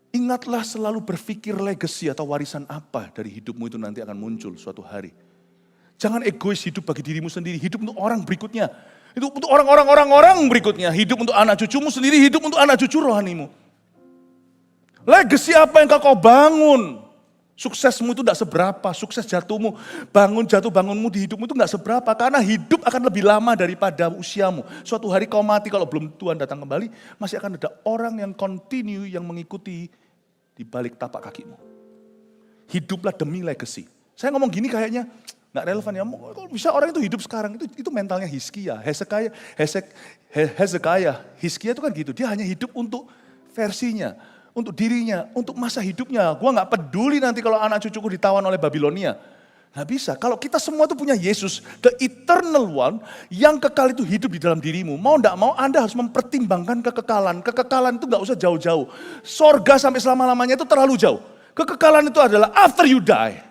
Ingatlah selalu berpikir legacy atau warisan apa dari hidupmu itu nanti akan muncul suatu hari. Jangan egois hidup bagi dirimu sendiri, hidup untuk orang berikutnya. Hidup untuk orang berikutnya, hidup untuk anak cucumu sendiri, hidup untuk anak cucu rohanimu. Legacy apa yang kau bangun? Suksesmu itu tidak seberapa, sukses jatuhmu, bangunmu di hidupmu itu tidak seberapa. Karena hidup akan lebih lama daripada usiamu. Suatu hari kau mati kalau belum Tuhan datang kembali, masih akan ada orang yang continue, yang mengikuti di balik tapak kakimu. Hiduplah demi legacy. Saya ngomong gini kayaknya nggak relevan ya. Kalau bisa orang itu hidup sekarang, itu mentalnya Hizkia, Hezekiah. Hizkia itu kan gitu, dia hanya hidup untuk versinya. Untuk dirinya, untuk masa hidupnya. Gua nggak peduli nanti kalau anak cucuku ditawan oleh Babilonia. Nggak bisa. Kalau kita semua itu punya Yesus, the eternal one, yang kekal itu hidup di dalam dirimu. Mau enggak mau Anda harus mempertimbangkan kekekalan. Kekekalan itu nggak usah jauh-jauh. Sorga sampai selama-lamanya itu terlalu jauh. Kekekalan itu adalah after you die.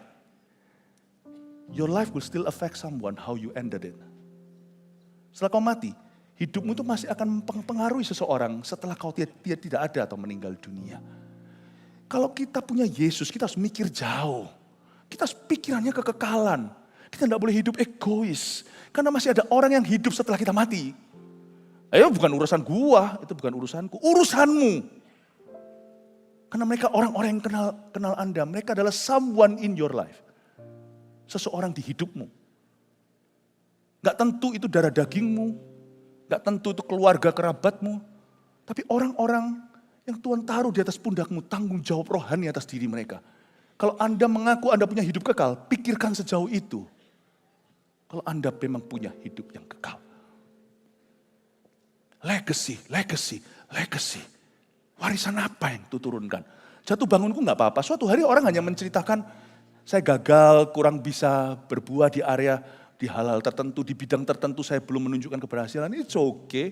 Your life will still affect someone how you ended it. Setelah kau mati, hidupmu itu masih akan mempengaruhi seseorang setelah dia tidak ada atau meninggal dunia. Kalau kita punya Yesus, kita harus mikir jauh. Kita pikirannya kekekalan. Kita tidak boleh hidup egois. Karena masih ada orang yang hidup setelah kita mati. Ayo, bukan urusan gua, itu bukan urusanku. Urusanmu. Karena mereka orang-orang yang kenal Anda. Mereka adalah someone in your life. Seseorang di hidupmu. Gak tentu itu darah dagingmu. Gak tentu itu keluarga kerabatmu. Tapi orang-orang yang Tuhan taruh di atas pundakmu. Tanggung jawab rohani atas diri mereka. Kalau Anda mengaku Anda punya hidup kekal, pikirkan sejauh itu. Kalau Anda memang punya hidup yang kekal. Legacy. Warisan apa yang turunkan? Jatuh bangunku gak apa-apa. Suatu hari orang hanya menceritakan, saya gagal, kurang bisa berbuah di area, di hal-hal tertentu, di bidang tertentu saya belum menunjukkan keberhasilan. It's okay.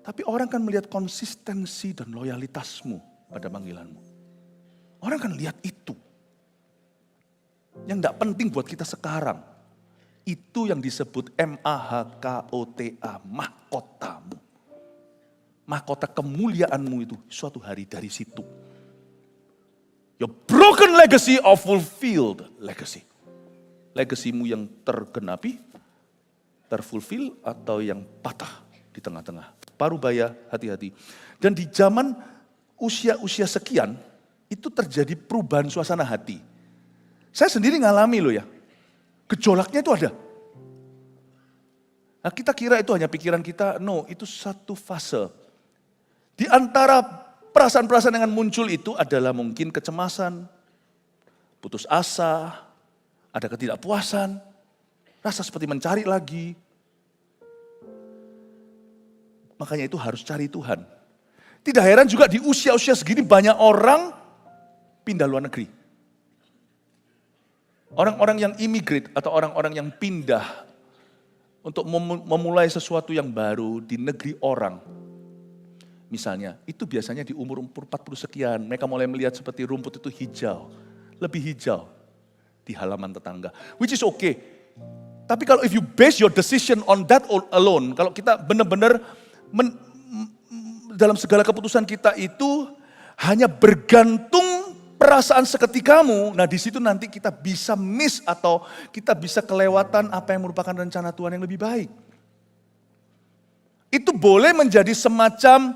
Tapi orang kan melihat konsistensi dan loyalitasmu pada panggilanmu. Orang kan lihat itu. Yang tidak penting buat kita sekarang. Itu yang disebut MAHKOTA, mahkotamu. Mahkota kemuliaanmu itu suatu hari dari situ. Your broken legacy or fulfilled legacy. Legasimu yang tergenapi, terfulfill atau yang patah di tengah-tengah. Parubaya, hati-hati. Dan di zaman usia-usia sekian, itu terjadi perubahan suasana hati. Saya sendiri ngalami loh ya. Gejolaknya itu ada. Nah, kita kira itu hanya pikiran kita, no, itu satu fase. Di antara perasaan-perasaan yang muncul itu adalah mungkin kecemasan, putus asa, ada ketidakpuasan, rasa seperti mencari lagi. Makanya itu harus cari Tuhan. Tidak heran juga di usia-usia segini banyak orang pindah luar negeri. Orang-orang yang immigrate atau orang-orang yang pindah untuk memulai sesuatu yang baru di negeri orang. Misalnya, itu biasanya di umur 40 sekian, mereka mulai melihat seperti rumput itu hijau, lebih hijau di halaman tetangga. Which is okay. Tapi kalau if you base your decision on that alone, kalau kita benar-benar dalam segala keputusan kita itu hanya bergantung perasaan seketikamu, nah di situ nanti kita bisa miss atau kita bisa kelewatan apa yang merupakan rencana Tuhan yang lebih baik. Itu boleh menjadi semacam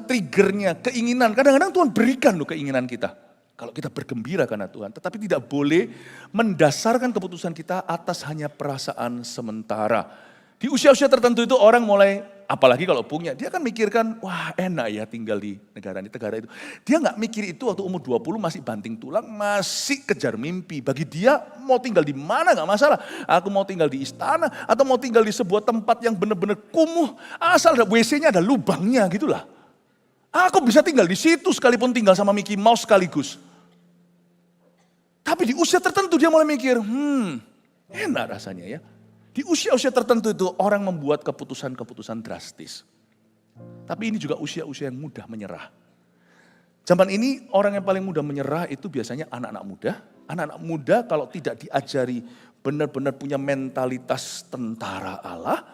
triggernya, keinginan. Kadang-kadang Tuhan berikan loh keinginan kita. Kalau kita bergembira karena Tuhan, tetapi tidak boleh mendasarkan keputusan kita atas hanya perasaan sementara. Di usia-usia tertentu itu orang mulai, apalagi kalau punya, dia kan mikirkan, wah enak ya tinggal di negara itu. Dia nggak mikir itu waktu umur 20 masih banting tulang, masih kejar mimpi. Bagi dia mau tinggal di mana nggak masalah. Aku mau tinggal di istana atau mau tinggal di sebuah tempat yang benar-benar kumuh, asal ada WC-nya ada lubangnya gitulah. Aku bisa tinggal di situ sekalipun tinggal sama Mickey Mouse sekaligus. Tapi di usia tertentu dia mulai mikir, enak rasanya ya. Di usia-usia tertentu itu orang membuat keputusan-keputusan drastis. Tapi ini juga usia-usia yang mudah menyerah. Zaman ini orang yang paling mudah menyerah itu biasanya anak-anak muda. Anak-anak muda kalau tidak diajari benar-benar punya mentalitas tentara Allah,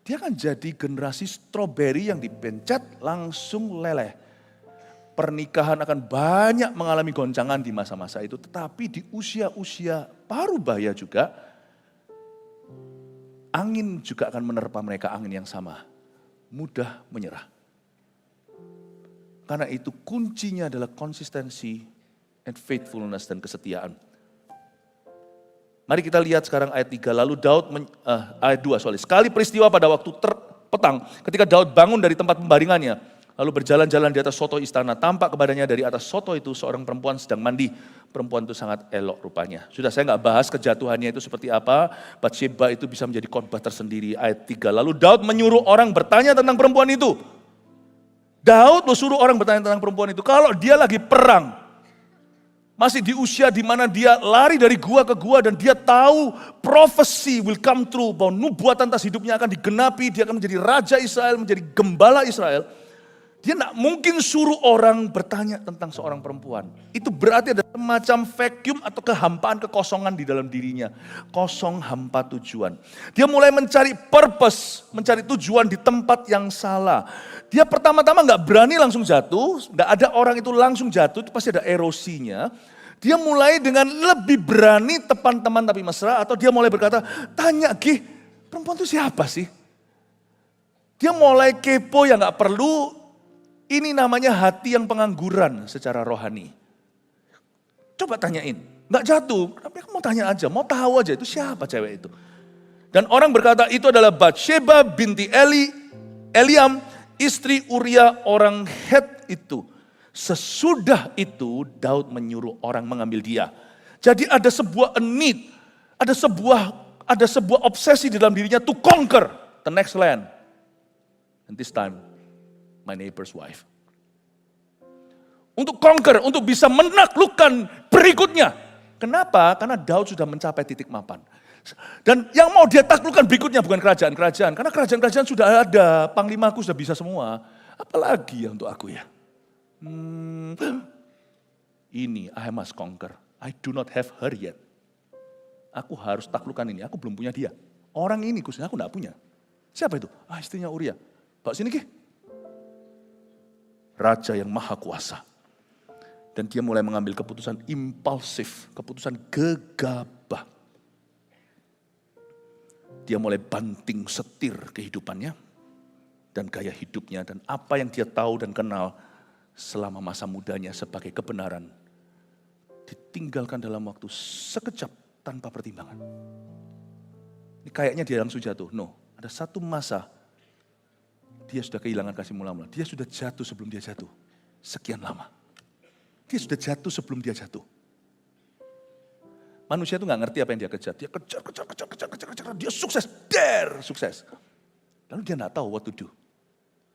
dia akan jadi generasi stroberi yang dipencet langsung leleh. Pernikahan akan banyak mengalami goncangan di masa-masa itu. Tetapi di usia-usia parubaya juga, angin juga akan menerpa mereka, angin yang sama. Mudah menyerah. Karena itu kuncinya adalah konsistensi and faithfulness dan kesetiaan. Mari kita lihat sekarang ayat 3. Lalu Daud, ayat 2 sekali peristiwa pada waktu petang ketika Daud bangun dari tempat pembaringannya. Lalu berjalan-jalan di atas soto istana. Tampak kepadanya dari atas soto itu seorang perempuan sedang mandi. Perempuan itu sangat elok rupanya. Sudah saya nggak bahas kejatuhannya itu seperti apa. Batsheba itu bisa menjadi khotbah tersendiri. Ayat 3. Lalu Daud menyuruh orang bertanya tentang perempuan itu. Daud suruh orang bertanya tentang perempuan itu. Kalau dia lagi perang. Masih di usia di mana dia lari dari gua ke gua dan dia tahu prophecy will come true, bahwa nubuatan atas hidupnya akan digenapi, dia akan menjadi raja Israel, menjadi gembala Israel. Dia tidak mungkin suruh orang bertanya tentang seorang perempuan. Itu berarti ada semacam vacuum atau kehampaan, kekosongan di dalam dirinya. Kosong, hampa tujuan. Dia mulai mencari purpose, mencari tujuan di tempat yang salah. Dia pertama-tama nggak berani langsung jatuh, nggak ada orang itu langsung jatuh, itu pasti ada erosinya. Dia mulai dengan lebih berani teman-teman tapi mesra, atau dia mulai berkata, tanya Gih, perempuan itu siapa sih? Dia mulai kepo yang nggak perlu. Ini namanya hati yang pengangguran secara rohani. Coba tanyain, nggak jatuh, tapi kamu mau tanya aja, mau tahu aja itu siapa cewek itu. Dan orang berkata itu adalah Batsheba binti Eliam, istri Uria orang Het itu. Sesudah itu Daud menyuruh orang mengambil dia. Jadi ada sebuah need, ada sebuah obsesi di dalam dirinya to conquer the next land. And this time my neighbor's wife. Untuk conquer, untuk bisa menaklukkan berikutnya. Kenapa? Karena Daud sudah mencapai titik mapan. Dan yang mau dia taklukkan berikutnya bukan kerajaan-kerajaan. Karena kerajaan-kerajaan sudah ada, panglimaku sudah bisa semua. Apalagi ya untuk aku ya. Ini I must conquer. I do not have her yet. Aku harus taklukkan ini, aku belum punya dia. Orang ini khususnya aku tidak punya. Siapa itu? Istrinya Uria. Bawa sini Ki. Raja yang maha kuasa. Dan dia mulai mengambil keputusan impulsif, keputusan gegabah. Dia mulai banting setir kehidupannya dan gaya hidupnya dan apa yang dia tahu dan kenal selama masa mudanya sebagai kebenaran. Ditinggalkan dalam waktu sekejap tanpa pertimbangan. Ini kayaknya dia langsung jatuh. No, ada satu masa dia sudah kehilangan kasih mula-mula. Dia sudah jatuh sebelum dia jatuh. Sekian lama. Dia sudah jatuh sebelum dia jatuh. Manusia itu gak ngerti apa yang dia kejar. Dia kejar. Dia sukses. Sukses. Lalu dia gak tahu what to do.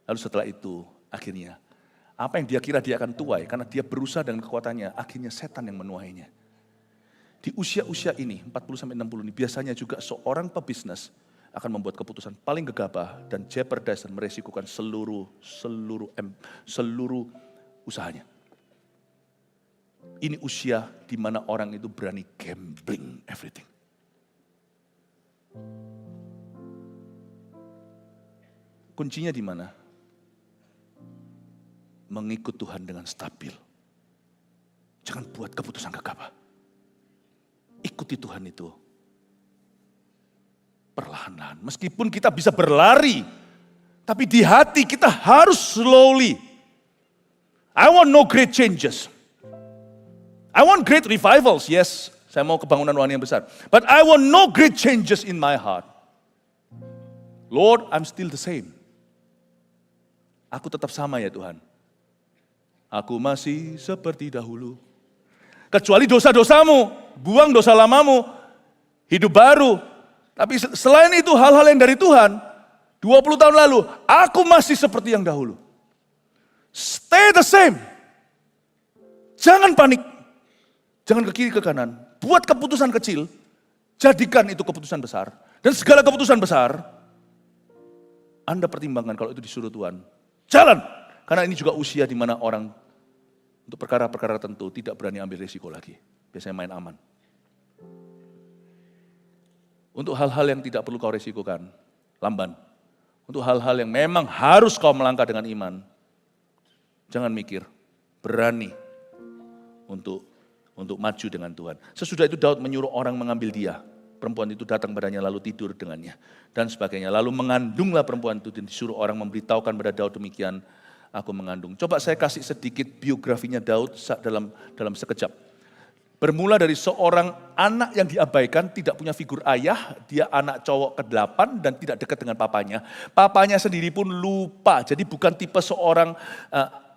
Lalu setelah itu akhirnya apa yang dia kira dia akan tuai. Karena dia berusaha dengan kekuatannya. Akhirnya setan yang menuainya. Di usia-usia ini 40-60 ini biasanya juga seorang pebisnis akan membuat keputusan paling gegabah dan jeopardize dan meresikukan seluruh usahanya. Ini usia di mana orang itu berani gambling everything. Kuncinya di mana? Mengikut Tuhan dengan stabil. Jangan buat keputusan gegabah. Ikuti Tuhan itu perlahan-lahan. Meskipun kita bisa berlari, tapi di hati kita harus slowly. I want no great changes. I want great revivals, yes. Saya mau kebangunan rohani yang besar. But I want no great changes in my heart. Lord, I'm still the same. Aku tetap sama ya Tuhan. Aku masih seperti dahulu. Kecuali dosa-dosamu, buang dosa lamamu, hidup baru. Tapi selain itu hal-hal yang dari Tuhan, 20 tahun lalu, aku masih seperti yang dahulu. Stay the same. Jangan panik. Jangan ke kiri ke kanan. Buat keputusan kecil, jadikan itu keputusan besar. Dan segala keputusan besar, Anda pertimbangkan kalau itu disuruh Tuhan. Jalan. Karena ini juga usia di mana orang untuk perkara-perkara tertentu tidak berani ambil risiko lagi. Biasanya main aman. Untuk hal-hal yang tidak perlu kau resikokan, lamban. Untuk hal-hal yang memang harus kau melangkah dengan iman, jangan mikir, berani untuk maju dengan Tuhan. Sesudah itu Daud menyuruh orang mengambil dia. Perempuan itu datang padanya lalu tidur dengannya. Dan sebagainya. Lalu mengandunglah perempuan itu dan disuruh orang memberitahukan pada Daud demikian, aku mengandung. Coba saya kasih sedikit biografinya Daud dalam sekejap. Bermula dari seorang anak yang diabaikan, tidak punya figur ayah, dia anak cowok ke-8 dan tidak dekat dengan papanya. Papanya sendiri pun lupa, jadi bukan tipe seorang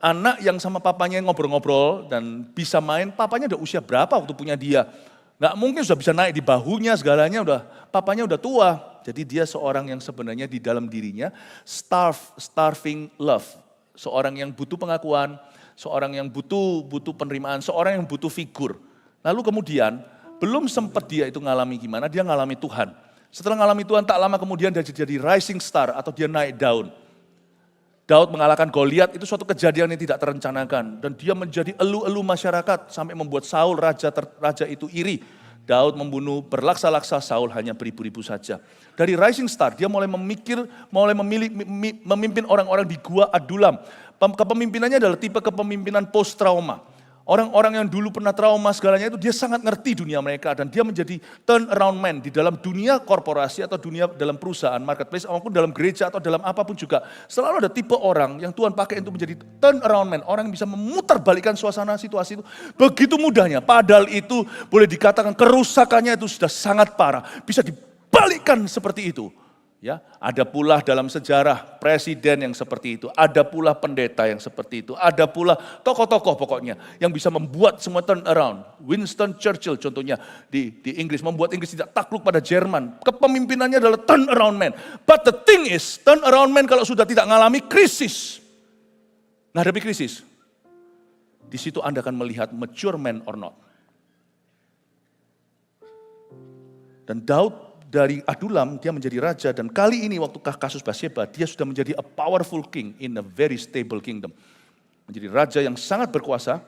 anak yang sama papanya ngobrol-ngobrol dan bisa main. Papanya udah usia berapa waktu punya dia? Nggak mungkin sudah bisa naik di bahunya segalanya, papanya udah tua. Jadi dia seorang yang sebenarnya di dalam dirinya starving love. Seorang yang butuh pengakuan, seorang yang butuh penerimaan, seorang yang butuh figur. Lalu kemudian belum sempat dia itu ngalami gimana, dia ngalami Tuhan. Setelah ngalami Tuhan tak lama kemudian dia jadi rising star atau dia naik daun. Daud mengalahkan Goliat itu suatu kejadian yang tidak terencanakan. Dan dia menjadi elu-elu masyarakat sampai membuat Saul raja itu iri. Daud membunuh berlaksa-laksa, Saul hanya beribu-ribu saja. Dari rising star dia mulai memimpin orang-orang di Gua Adulam. Kepemimpinannya adalah tipe kepemimpinan post trauma. Orang-orang yang dulu pernah trauma segalanya itu dia sangat ngerti dunia mereka dan dia menjadi turn around man di dalam dunia korporasi atau dunia dalam perusahaan, marketplace maupun dalam gereja atau dalam apapun juga. Selalu ada tipe orang yang Tuhan pakai untuk menjadi turn around man, orang yang bisa memutarbalikkan suasana situasi itu begitu mudahnya. Padahal itu boleh dikatakan kerusakannya itu sudah sangat parah, bisa dibalikkan seperti itu. Ya, ada pula dalam sejarah presiden yang seperti itu, ada pula pendeta yang seperti itu, ada pula tokoh-tokoh pokoknya yang bisa membuat semua turn around. Winston Churchill contohnya di Inggris, membuat Inggris tidak takluk pada Jerman. Kepemimpinannya adalah turn around man. But the thing is, turn around man kalau sudah tidak mengalami krisis, menghadapi krisis, di situ Anda akan melihat mature man or not. Dan Daud dari Adulam dia menjadi raja dan kali ini waktu kasus Batsheba dia sudah menjadi a powerful king in a very stable kingdom. Menjadi raja yang sangat berkuasa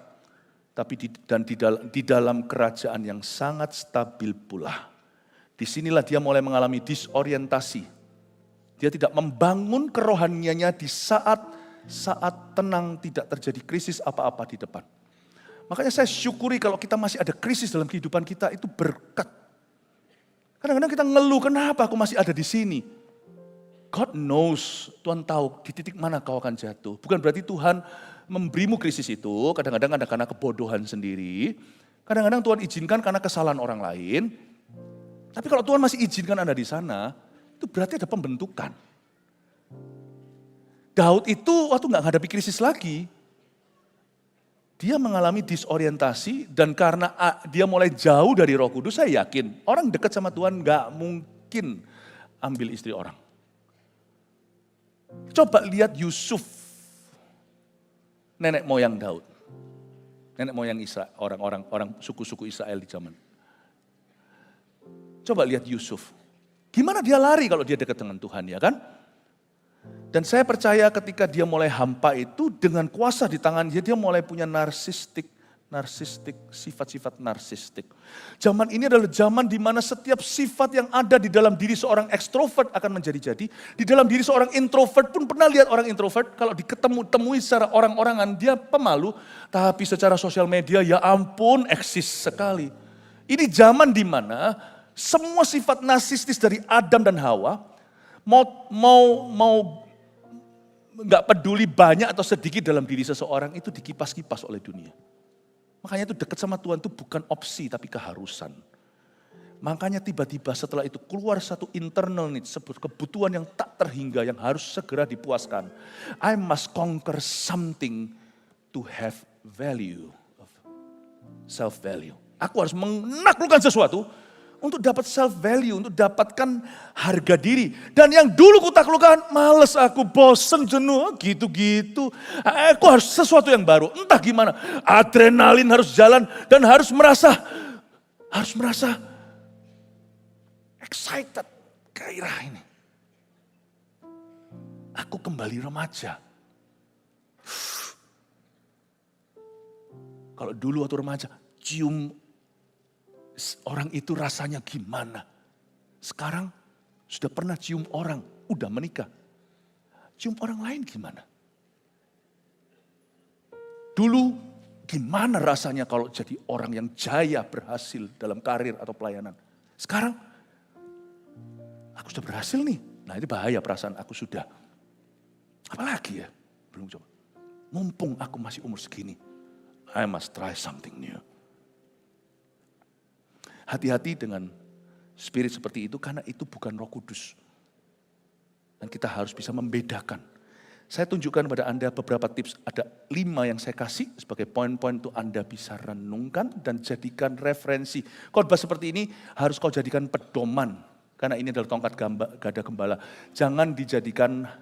tapi di dalam kerajaan yang sangat stabil pula. Disinilah dia mulai mengalami disorientasi. Dia tidak membangun kerohaniannya di saat tenang, tidak terjadi krisis apa-apa di depan. Makanya saya syukuri kalau kita masih ada krisis dalam kehidupan kita itu berkat. Kadang-kadang kita ngeluh, kenapa aku masih ada di sini? God knows, Tuhan tahu di titik mana kau akan jatuh. Bukan berarti Tuhan memberimu krisis itu, kadang-kadang ada karena kebodohan sendiri. Kadang-kadang Tuhan izinkan karena kesalahan orang lain. Tapi kalau Tuhan masih izinkan Anda di sana, itu berarti ada pembentukan. Daud itu waktu nggak menghadapi krisis lagi, dia mengalami disorientasi dan karena dia mulai jauh dari Roh Kudus, saya yakin orang dekat sama Tuhan gak mungkin ambil istri orang. Coba lihat Yusuf, nenek moyang Daud, nenek moyang Israel, orang suku-suku Israel di zaman. Coba lihat Yusuf, gimana dia lari kalau dia dekat dengan Tuhan, ya kan? Dan saya percaya ketika dia mulai hampa itu dengan kuasa di tangan dia mulai punya narsistik, sifat-sifat narsistik. Zaman ini adalah zaman di mana setiap sifat yang ada di dalam diri seorang ekstrovert akan menjadi-jadi. Di dalam diri seorang introvert pun pernah lihat orang introvert, kalau temui secara orang-orangan dia pemalu, tapi secara sosial media ya ampun eksis sekali. Ini zaman di mana semua sifat narsistis dari Adam dan Hawa, mau nggak peduli banyak atau sedikit dalam diri seseorang itu dikipas-kipas oleh dunia. Makanya itu dekat sama Tuhan itu bukan opsi tapi keharusan. Makanya tiba-tiba setelah itu keluar satu internal need, kebutuhan yang tak terhingga yang harus segera dipuaskan. I must conquer something to have value, self value. Aku harus menaklukkan sesuatu untuk dapat self value, untuk dapatkan harga diri. Dan yang dulu ku taklukkan, males aku, bosen, jenuh, gitu-gitu. Aku harus sesuatu yang baru, entah gimana. Adrenalin harus jalan dan harus merasa excited, gairah ini. Aku kembali remaja. Kalau dulu waktu remaja, cium orang itu rasanya gimana? Sekarang sudah pernah cium orang, udah menikah. Cium orang lain gimana? Dulu gimana rasanya kalau jadi orang yang jaya berhasil dalam karir atau pelayanan? Sekarang aku sudah berhasil nih. Nah ini bahaya perasaan aku sudah. Apalagi ya? Belum coba. Mumpung aku masih umur segini. I must try something new. Hati-hati dengan spirit seperti itu karena itu bukan Roh Kudus. Dan kita harus bisa membedakan. Saya tunjukkan pada Anda beberapa tips, ada 5 yang saya kasih sebagai poin-poin untuk Anda bisa renungkan dan jadikan referensi. Khotbah seperti ini harus kau jadikan pedoman, karena ini adalah tongkat gada gembala. Jangan dijadikan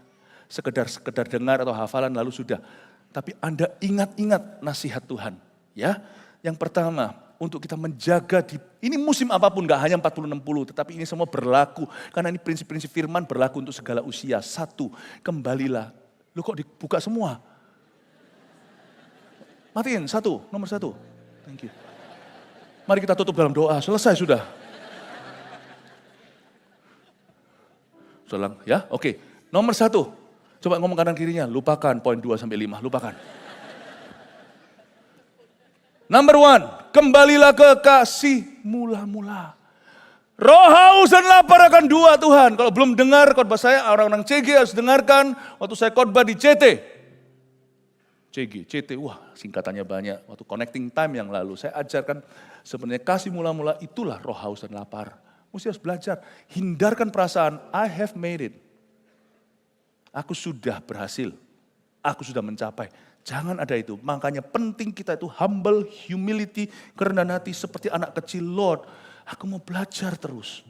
sekedar dengar atau hafalan lalu sudah. Tapi Anda ingat-ingat nasihat Tuhan. Ya, yang pertama, untuk kita menjaga ini musim apapun, gak hanya 40-60, tetapi ini semua berlaku. Karena ini prinsip-prinsip firman berlaku untuk segala usia. Satu, kembalilah. Loh kok dibuka semua? Matiin, nomor satu. Thank you. Mari kita tutup dalam doa, selesai sudah. Sudah, ya, oke. Nomor satu, coba ngomong kanan kirinya, lupakan poin 2-5, lupakan. Number 1, kembalilah ke kasih mula-mula. Roh haus dan lapar akan dua Tuhan. Kalau belum dengar khotbah saya, orang-orang CG harus dengarkan waktu saya khotbah di CT. CT, wah singkatannya banyak. Waktu connecting time yang lalu, saya ajarkan sebenarnya kasih mula-mula itulah roh haus dan lapar. Mesti harus belajar, hindarkan perasaan, I have made it. Aku sudah berhasil, aku sudah mencapai. Jangan ada itu, makanya penting kita itu humble, humility, kerendahan hati seperti anak kecil. Lord, aku mau belajar terus.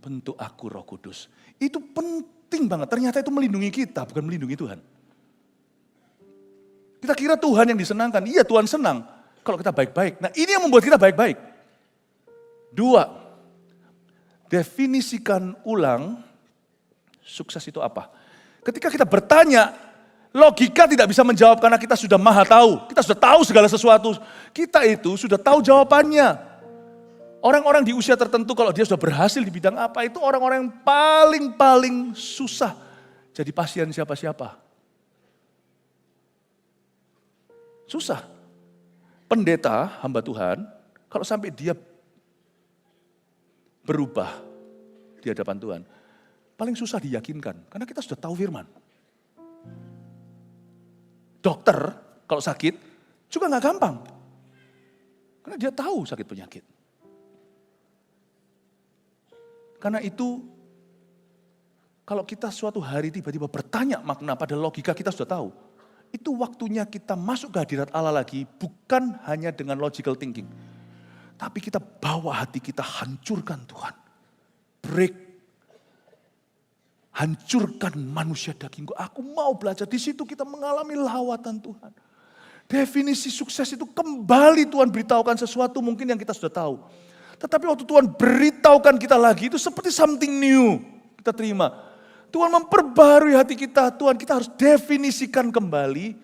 Bentuk aku Roh Kudus. Itu penting banget, ternyata itu melindungi kita, bukan melindungi Tuhan. Kita kira Tuhan yang disenangkan, iya Tuhan senang kalau kita baik-baik. Nah ini yang membuat kita baik-baik. 2, definisikan ulang sukses itu apa. Ketika kita bertanya, logika tidak bisa menjawab karena kita sudah maha tahu. Kita sudah tahu segala sesuatu. Kita itu sudah tahu jawabannya. Orang-orang di usia tertentu kalau dia sudah berhasil di bidang apa, itu orang-orang yang paling susah jadi pasien siapa-siapa. Susah. Pendeta, hamba Tuhan, kalau sampai dia berubah di hadapan Tuhan, paling susah diyakinkan, karena kita sudah tahu firman. Dokter, kalau sakit, juga gak gampang. Karena dia tahu sakit penyakit. Karena itu, kalau kita suatu hari tiba-tiba bertanya makna pada logika kita sudah tahu, itu waktunya kita masuk ke hadirat Allah lagi, bukan hanya dengan logical thinking. Tapi kita bawa hati kita, hancurkan Tuhan. Break. Hancurkan manusia dagingku. Aku mau belajar. Di situ kita mengalami lawatan Tuhan. Definisi sukses itu kembali Tuhan beritahukan sesuatu mungkin yang kita sudah tahu. Tetapi waktu Tuhan beritahukan kita lagi, itu seperti something new. Kita terima. Tuhan memperbarui hati kita. Tuhan, kita harus definisikan kembali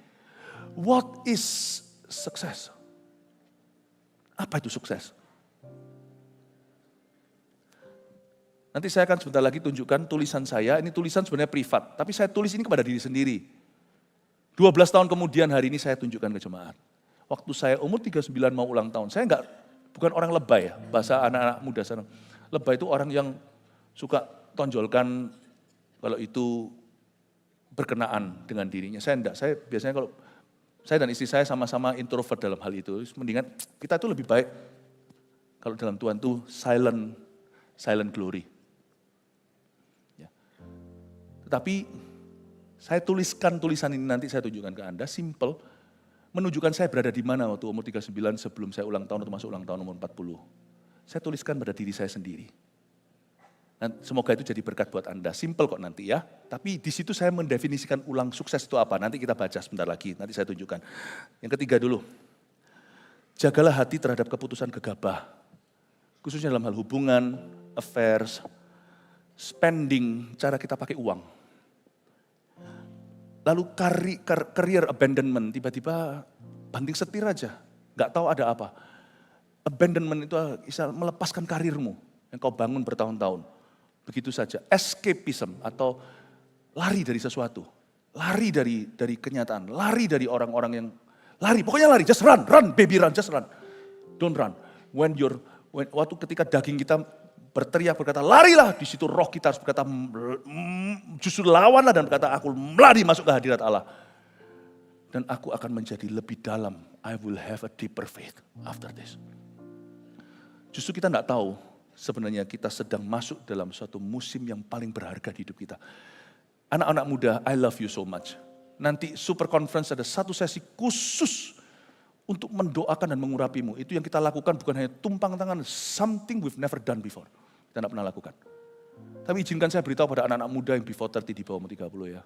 what is success. Apa itu sukses? Nanti saya akan sebentar lagi tunjukkan tulisan saya. Ini tulisan sebenarnya privat, tapi saya tulis ini kepada diri sendiri. 12 tahun kemudian hari ini saya tunjukkan ke jemaat. Waktu saya umur 39 mau ulang tahun, saya bukan orang lebay ya, bahasa anak-anak muda sana. Lebay itu orang yang suka tonjolkan kalau itu berkenaan dengan dirinya. Saya enggak, saya biasanya kalau saya dan istri saya sama-sama introvert dalam hal itu. Mendingan kita itu lebih baik kalau dalam Tuhan itu silent glory. Ya. Tetapi saya tuliskan tulisan ini nanti saya tunjukkan ke Anda, simple. Menunjukkan saya berada di mana waktu umur 39 sebelum saya ulang tahun atau masuk ulang tahun umur 40. Saya tuliskan pada diri saya sendiri. Dan semoga itu jadi berkat buat Anda. Simple kok nanti ya. Tapi di situ saya mendefinisikan ulang sukses itu apa. Nanti kita baca sebentar lagi, nanti saya tunjukkan. Yang ketiga dulu. Jagalah hati terhadap keputusan gegabah. Khususnya dalam hal hubungan, affairs, spending, cara kita pakai uang. Lalu career abandonment, tiba-tiba banting setir aja. Gak tahu ada apa. Abandonment itu bisa melepaskan karirmu yang kau bangun bertahun-tahun. Begitu saja, escapism atau lari dari sesuatu, lari dari kenyataan, lari dari orang-orang yang lari, pokoknya lari, just run baby run, just run, don't run. Waktu ketika daging kita berteriak berkata larilah, di situ roh kita harus berkata justru lawanlah dan berkata aku lari masuk ke hadirat Allah. Dan aku akan menjadi lebih dalam, I will have a deeper faith after this. Justru kita enggak tahu, sebenarnya kita sedang masuk dalam suatu musim yang paling berharga di hidup kita. Anak-anak muda, I love you so much. Nanti super conference ada satu sesi khusus untuk mendoakan dan mengurapimu. Itu yang kita lakukan bukan hanya tumpang tangan, something we've never done before. Kita tidak pernah lakukan. Tapi izinkan saya beritahu pada anak-anak muda yang before 30 di bawah 30 ya.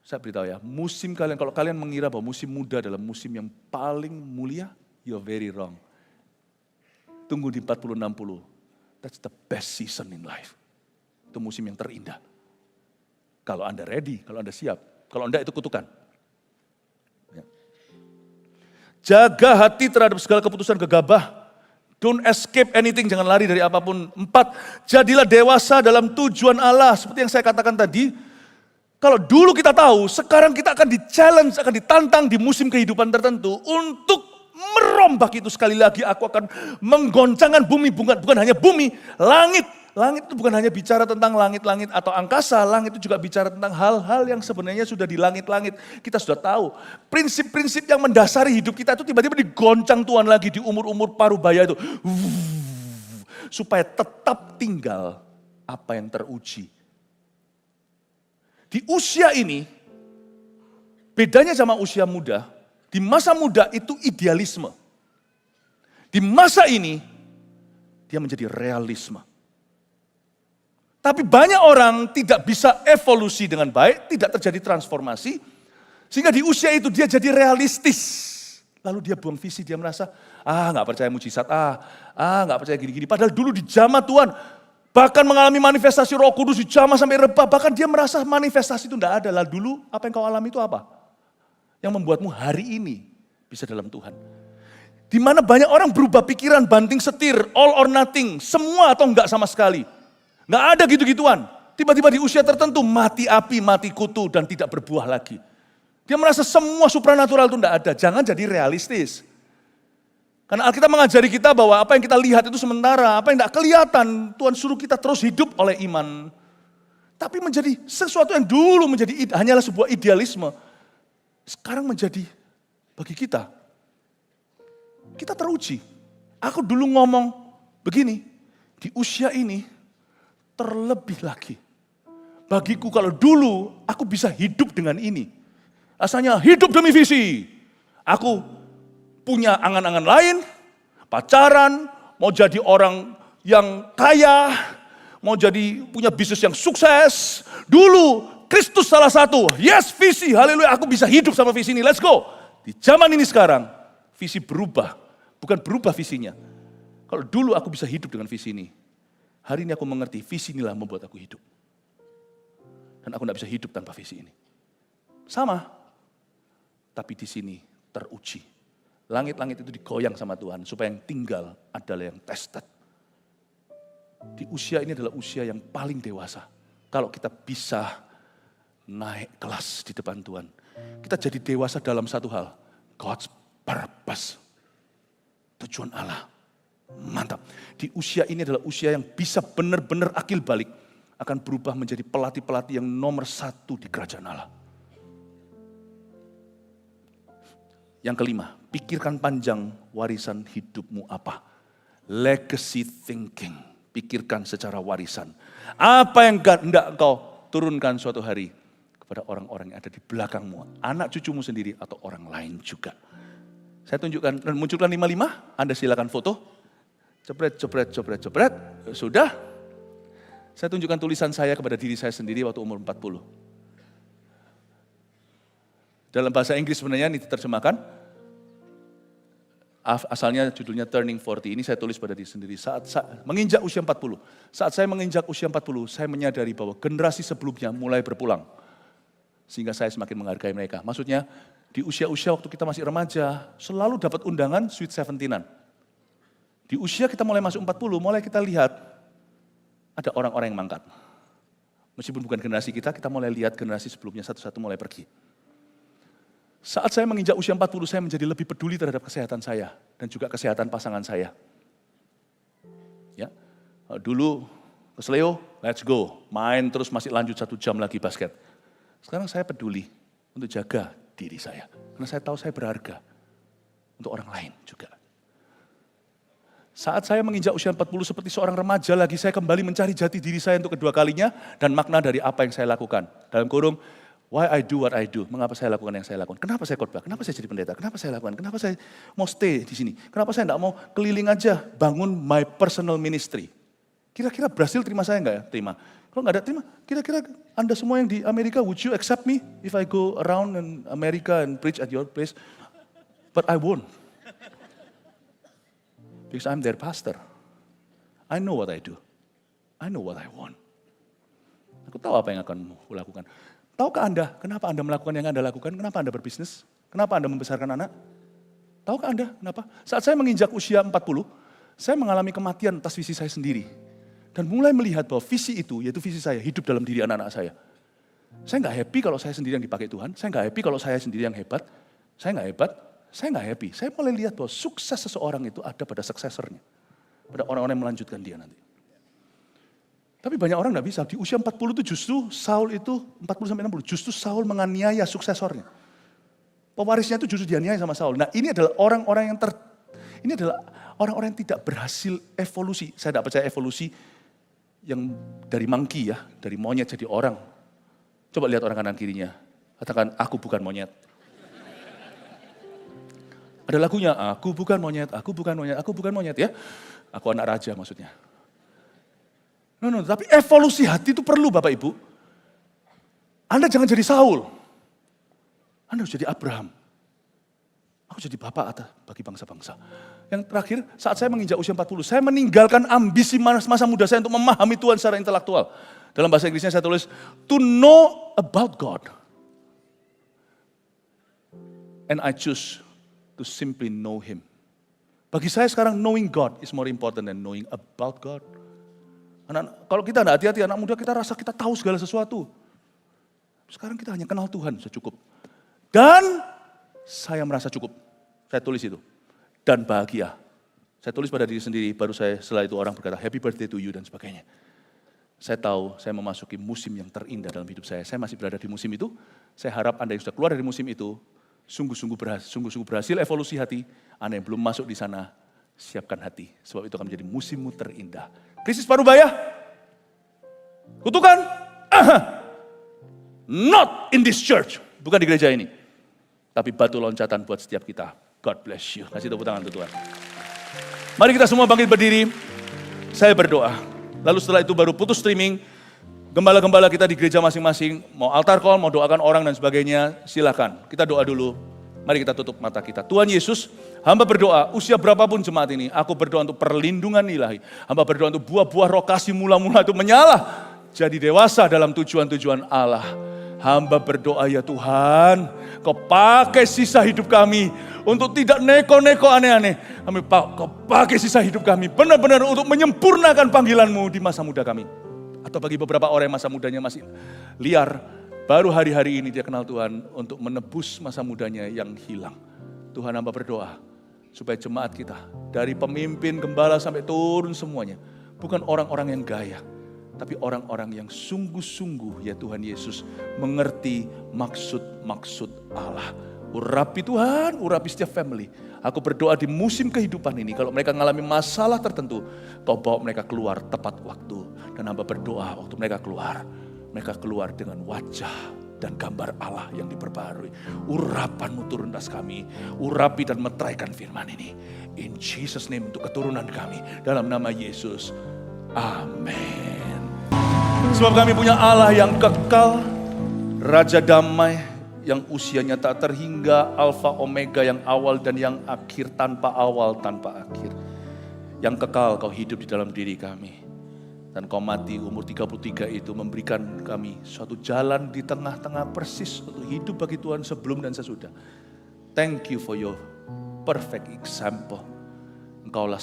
Saya beritahu ya, musim kalian, kalau kalian mengira bahwa musim muda adalah musim yang paling mulia, you're very wrong. Tunggu di 40-60, that's the best season in life. Itu musim yang terindah. Kalau Anda ready, kalau Anda siap. Kalau enggak itu kutukan. Ya. Jaga hati terhadap segala keputusan gegabah. Don't escape anything, jangan lari dari apapun. 4, jadilah dewasa dalam tujuan Allah. Seperti yang saya katakan tadi, kalau dulu kita tahu, sekarang kita akan di-challenge, akan ditantang di musim kehidupan tertentu untuk merombak itu. Sekali lagi aku akan menggoncangkan bumi, bukan hanya bumi, langit. Langit itu bukan hanya bicara tentang langit-langit atau angkasa, langit itu juga bicara tentang hal-hal yang sebenarnya sudah di langit-langit. Kita sudah tahu, prinsip-prinsip yang mendasari hidup kita itu tiba-tiba digoncang Tuhan lagi di umur-umur parubaya itu. Supaya tetap tinggal apa yang teruji. Di usia ini, bedanya sama usia muda, di masa muda itu idealisme. Di masa ini, dia menjadi realisme. Tapi banyak orang tidak bisa evolusi dengan baik, tidak terjadi transformasi, sehingga di usia itu dia jadi realistis. Lalu dia buang visi, dia merasa, nggak percaya mujizat, nggak percaya gini-gini. Padahal dulu di zaman Tuhan, bahkan mengalami manifestasi Roh Kudus di zaman sampai rebah, bahkan dia merasa manifestasi itu enggak ada. Lalu dulu apa yang kau alami itu apa? Yang membuatmu hari ini bisa dalam Tuhan. Di mana banyak orang berubah pikiran, banting setir, all or nothing, semua atau enggak sama sekali. Enggak ada gitu-gituan. Tiba-tiba di usia tertentu mati api, mati kutu dan tidak berbuah lagi. Dia merasa semua supranatural itu enggak ada. Jangan jadi realistis. Karena Alkitab mengajari kita bahwa apa yang kita lihat itu sementara, apa yang tidak kelihatan, Tuhan suruh kita terus hidup oleh iman. Tapi menjadi sesuatu yang dulu menjadi hanyalah sebuah idealisme, sekarang menjadi bagi kita. Kita teruji. Aku dulu ngomong begini, di usia ini terlebih lagi. Bagiku kalau dulu aku bisa hidup dengan ini. Asalnya hidup demi visi. Aku punya angan-angan lain, pacaran, mau jadi orang yang kaya, mau jadi punya bisnis yang sukses. Dulu Kristus salah satu, yes visi, haleluya, aku bisa hidup sama visi ini, let's go. Di zaman ini sekarang, visi berubah, bukan berubah visinya. Kalau dulu aku bisa hidup dengan visi ini, hari ini aku mengerti visi inilah membuat aku hidup. Dan aku tidak bisa hidup tanpa visi ini. Sama, tapi di sini teruji. Langit-langit itu digoyang sama Tuhan, supaya yang tinggal adalah yang tested. Di usia ini adalah usia yang paling dewasa. Kalau kita bisa naik kelas di depan Tuhan, kita jadi dewasa dalam satu hal, God's purpose. Tujuan Allah. Mantap. Di usia ini adalah usia yang bisa benar-benar akil balik, akan berubah menjadi pelatih-pelatih yang nomor 1 di kerajaan Allah. Yang kelima, pikirkan panjang warisan hidupmu apa. Legacy thinking, pikirkan secara warisan. Apa yang hendak engkau turunkan suatu hari kepada orang-orang yang ada di belakangmu, anak cucumu sendiri atau orang lain juga. Saya tunjukkan dan munculkan 5, Anda silakan foto. Jepret. Sudah. Saya tunjukkan tulisan saya kepada diri saya sendiri waktu umur 40. Dalam bahasa Inggris sebenarnya ini diterjemahkan. Asalnya judulnya Turning 40, ini saya tulis pada diri sendiri. Saat menginjak usia 40, saat saya menginjak usia 40, saya menyadari bahwa generasi sebelumnya mulai berpulang. Sehingga saya semakin menghargai mereka. Maksudnya di usia-usia waktu kita masih remaja, selalu dapat undangan Sweet 17-an. Di usia kita mulai masuk 40, mulai kita lihat ada orang-orang yang mangkat. Meskipun bukan generasi kita mulai lihat generasi sebelumnya satu-satu mulai pergi. Saat saya menginjak usia 40, saya menjadi lebih peduli terhadap kesehatan saya dan juga kesehatan pasangan saya. Ya, dulu kesleo, let's go, main terus masih lanjut 1 jam lagi basket. Sekarang saya peduli untuk jaga diri saya, karena saya tahu saya berharga untuk orang lain juga. Saat saya menginjak usia 40 seperti seorang remaja lagi, saya kembali mencari jati diri saya untuk kedua kalinya dan makna dari apa yang saya lakukan. Dalam kurung, why I do what I do, mengapa saya lakukan yang saya lakukan, kenapa saya khotbah, kenapa saya jadi pendeta, kenapa saya lakukan, kenapa saya mau stay di sini, kenapa saya tidak mau keliling aja, bangun my personal ministry. Kira-kira berhasil terima saya enggak ya? Terima. Kalau nggak ada terima, kira-kira Anda semua yang di Amerika, would you accept me if I go around in America and preach at your place? But I won't. Because I'm their pastor. I know what I do. I know what I want. Aku tahu apa yang akan aku lakukan. Tahukah Anda kenapa Anda melakukan yang Anda lakukan? Kenapa Anda berbisnis? Kenapa Anda membesarkan anak? Tahukah Anda kenapa? Saat saya menginjak usia 40, saya mengalami kematian atas visi saya sendiri. Dan mulai melihat bahwa visi itu, yaitu visi saya, hidup dalam diri anak-anak saya. Saya nggak happy kalau saya sendiri yang dipakai Tuhan. Saya nggak happy kalau saya sendiri yang hebat. Saya nggak hebat. Saya nggak happy. Saya mulai lihat bahwa sukses seseorang itu ada pada suksesornya. Pada orang-orang yang melanjutkan dia nanti. Tapi banyak orang nggak bisa. Di usia 40 itu justru Saul itu, 40-60, justru Saul menganiaya suksesornya. Pewarisnya itu justru dianiaya sama Saul. Nah ini adalah orang-orang yang tidak berhasil evolusi. Saya tidak percaya evolusi yang dari monkey ya, dari monyet jadi orang. Coba lihat orang kanan kirinya. Katakan, aku bukan monyet. Ada lagunya, aku bukan monyet, aku bukan monyet, aku bukan monyet ya. Aku anak raja maksudnya. No, tapi evolusi hati itu perlu Bapak Ibu. Anda jangan jadi Saul. Anda harus jadi Abraham. Aku jadi bapak atas bagi bangsa-bangsa. Yang terakhir, saat saya menginjak usia 40, saya meninggalkan ambisi masa muda saya untuk memahami Tuhan secara intelektual. Dalam bahasa Inggrisnya saya tulis, to know about God. And I choose to simply know Him. Bagi saya sekarang knowing God is more important than knowing about God. Kalau kita tidak hati-hati, anak muda kita rasa kita tahu segala sesuatu. Sekarang kita hanya kenal Tuhan secukup. Dan saya merasa cukup. Saya tulis itu. Dan bahagia. Saya tulis pada diri sendiri, baru setelah itu orang berkata, happy birthday to you dan sebagainya. Saya tahu saya memasuki musim yang terindah dalam hidup saya. Saya masih berada di musim itu. Saya harap Anda yang sudah keluar dari musim itu, sungguh-sungguh berhasil evolusi hati. Anda yang belum masuk di sana, siapkan hati. Sebab itu akan menjadi musimmu terindah. Krisis Parubaya, kutukan, not in this church. Bukan di gereja ini. Tapi batu loncatan buat setiap kita. God bless you. Kasih tepuk tangan untuk Tuhan. Mari kita semua bangkit berdiri. Saya berdoa. Lalu setelah itu baru putus streaming. Gembala-gembala kita di gereja masing-masing. Mau altar call, mau doakan orang dan sebagainya. Silakan. Kita doa dulu. Mari kita tutup mata kita. Tuhan Yesus, hamba berdoa, usia berapapun jemaat ini, aku berdoa untuk perlindungan ilahi. Hamba berdoa untuk buah-buah roh kasih mula-mula itu menyala. Jadi dewasa dalam tujuan-tujuan Allah. Hamba berdoa ya Tuhan, Kau pakai sisa hidup kami untuk tidak neko-neko aneh-aneh. Kau pakai sisa hidup kami benar-benar untuk menyempurnakan panggilan-Mu di masa muda kami. Atau bagi beberapa orang yang masa mudanya masih liar, baru hari-hari ini dia kenal Tuhan untuk menebus masa mudanya yang hilang. Tuhan hamba berdoa supaya jemaat kita dari pemimpin, gembala sampai turun semuanya. Bukan orang-orang yang gaya. Tapi orang-orang yang sungguh-sungguh ya Tuhan Yesus mengerti maksud-maksud Allah. Urapi Tuhan, urapi setiap family. Aku berdoa di musim kehidupan ini kalau mereka mengalami masalah tertentu, Kau bawa mereka keluar tepat waktu. Dan hamba berdoa waktu mereka keluar dengan wajah dan gambar Allah yang diperbarui. Urapan-Mu turun atas kami, urapi dan meteraikan firman ini. In Jesus name untuk keturunan kami, dalam nama Yesus. Amin. Sebab kami punya Allah yang kekal, Raja damai, yang usianya tak terhingga, Alfa Omega, yang awal dan yang akhir, tanpa awal, tanpa akhir. Yang kekal Kau hidup di dalam diri kami. Dan Kau mati umur 33 itu memberikan kami suatu jalan di tengah-tengah persis untuk hidup bagi Tuhan sebelum dan sesudah. Thank you for your perfect example. Engkaulah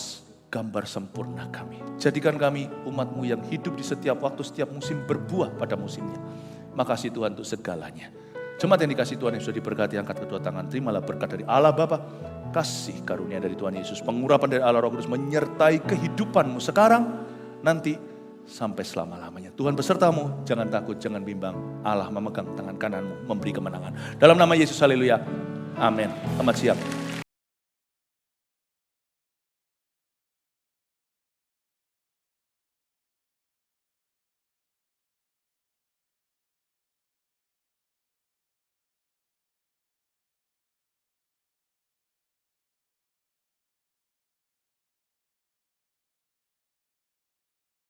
gambar sempurna kami. Jadikan kami umat-Mu yang hidup di setiap waktu, setiap musim berbuah pada musimnya. Makasih Tuhan untuk segalanya. Jemaat yang dikasih Tuhan yang sudah diberkati, angkat kedua tangan. Terimalah berkat dari Allah Bapa, kasih karunia dari Tuhan Yesus, pengurapan dari Allah Roh Kudus menyertai kehidupan-Mu sekarang, nanti, sampai selama-lamanya. Tuhan besertamu, jangan takut, jangan bimbang. Allah memegang tangan kananmu, memberi kemenangan. Dalam nama Yesus, haleluya. Amin. Selamat siang.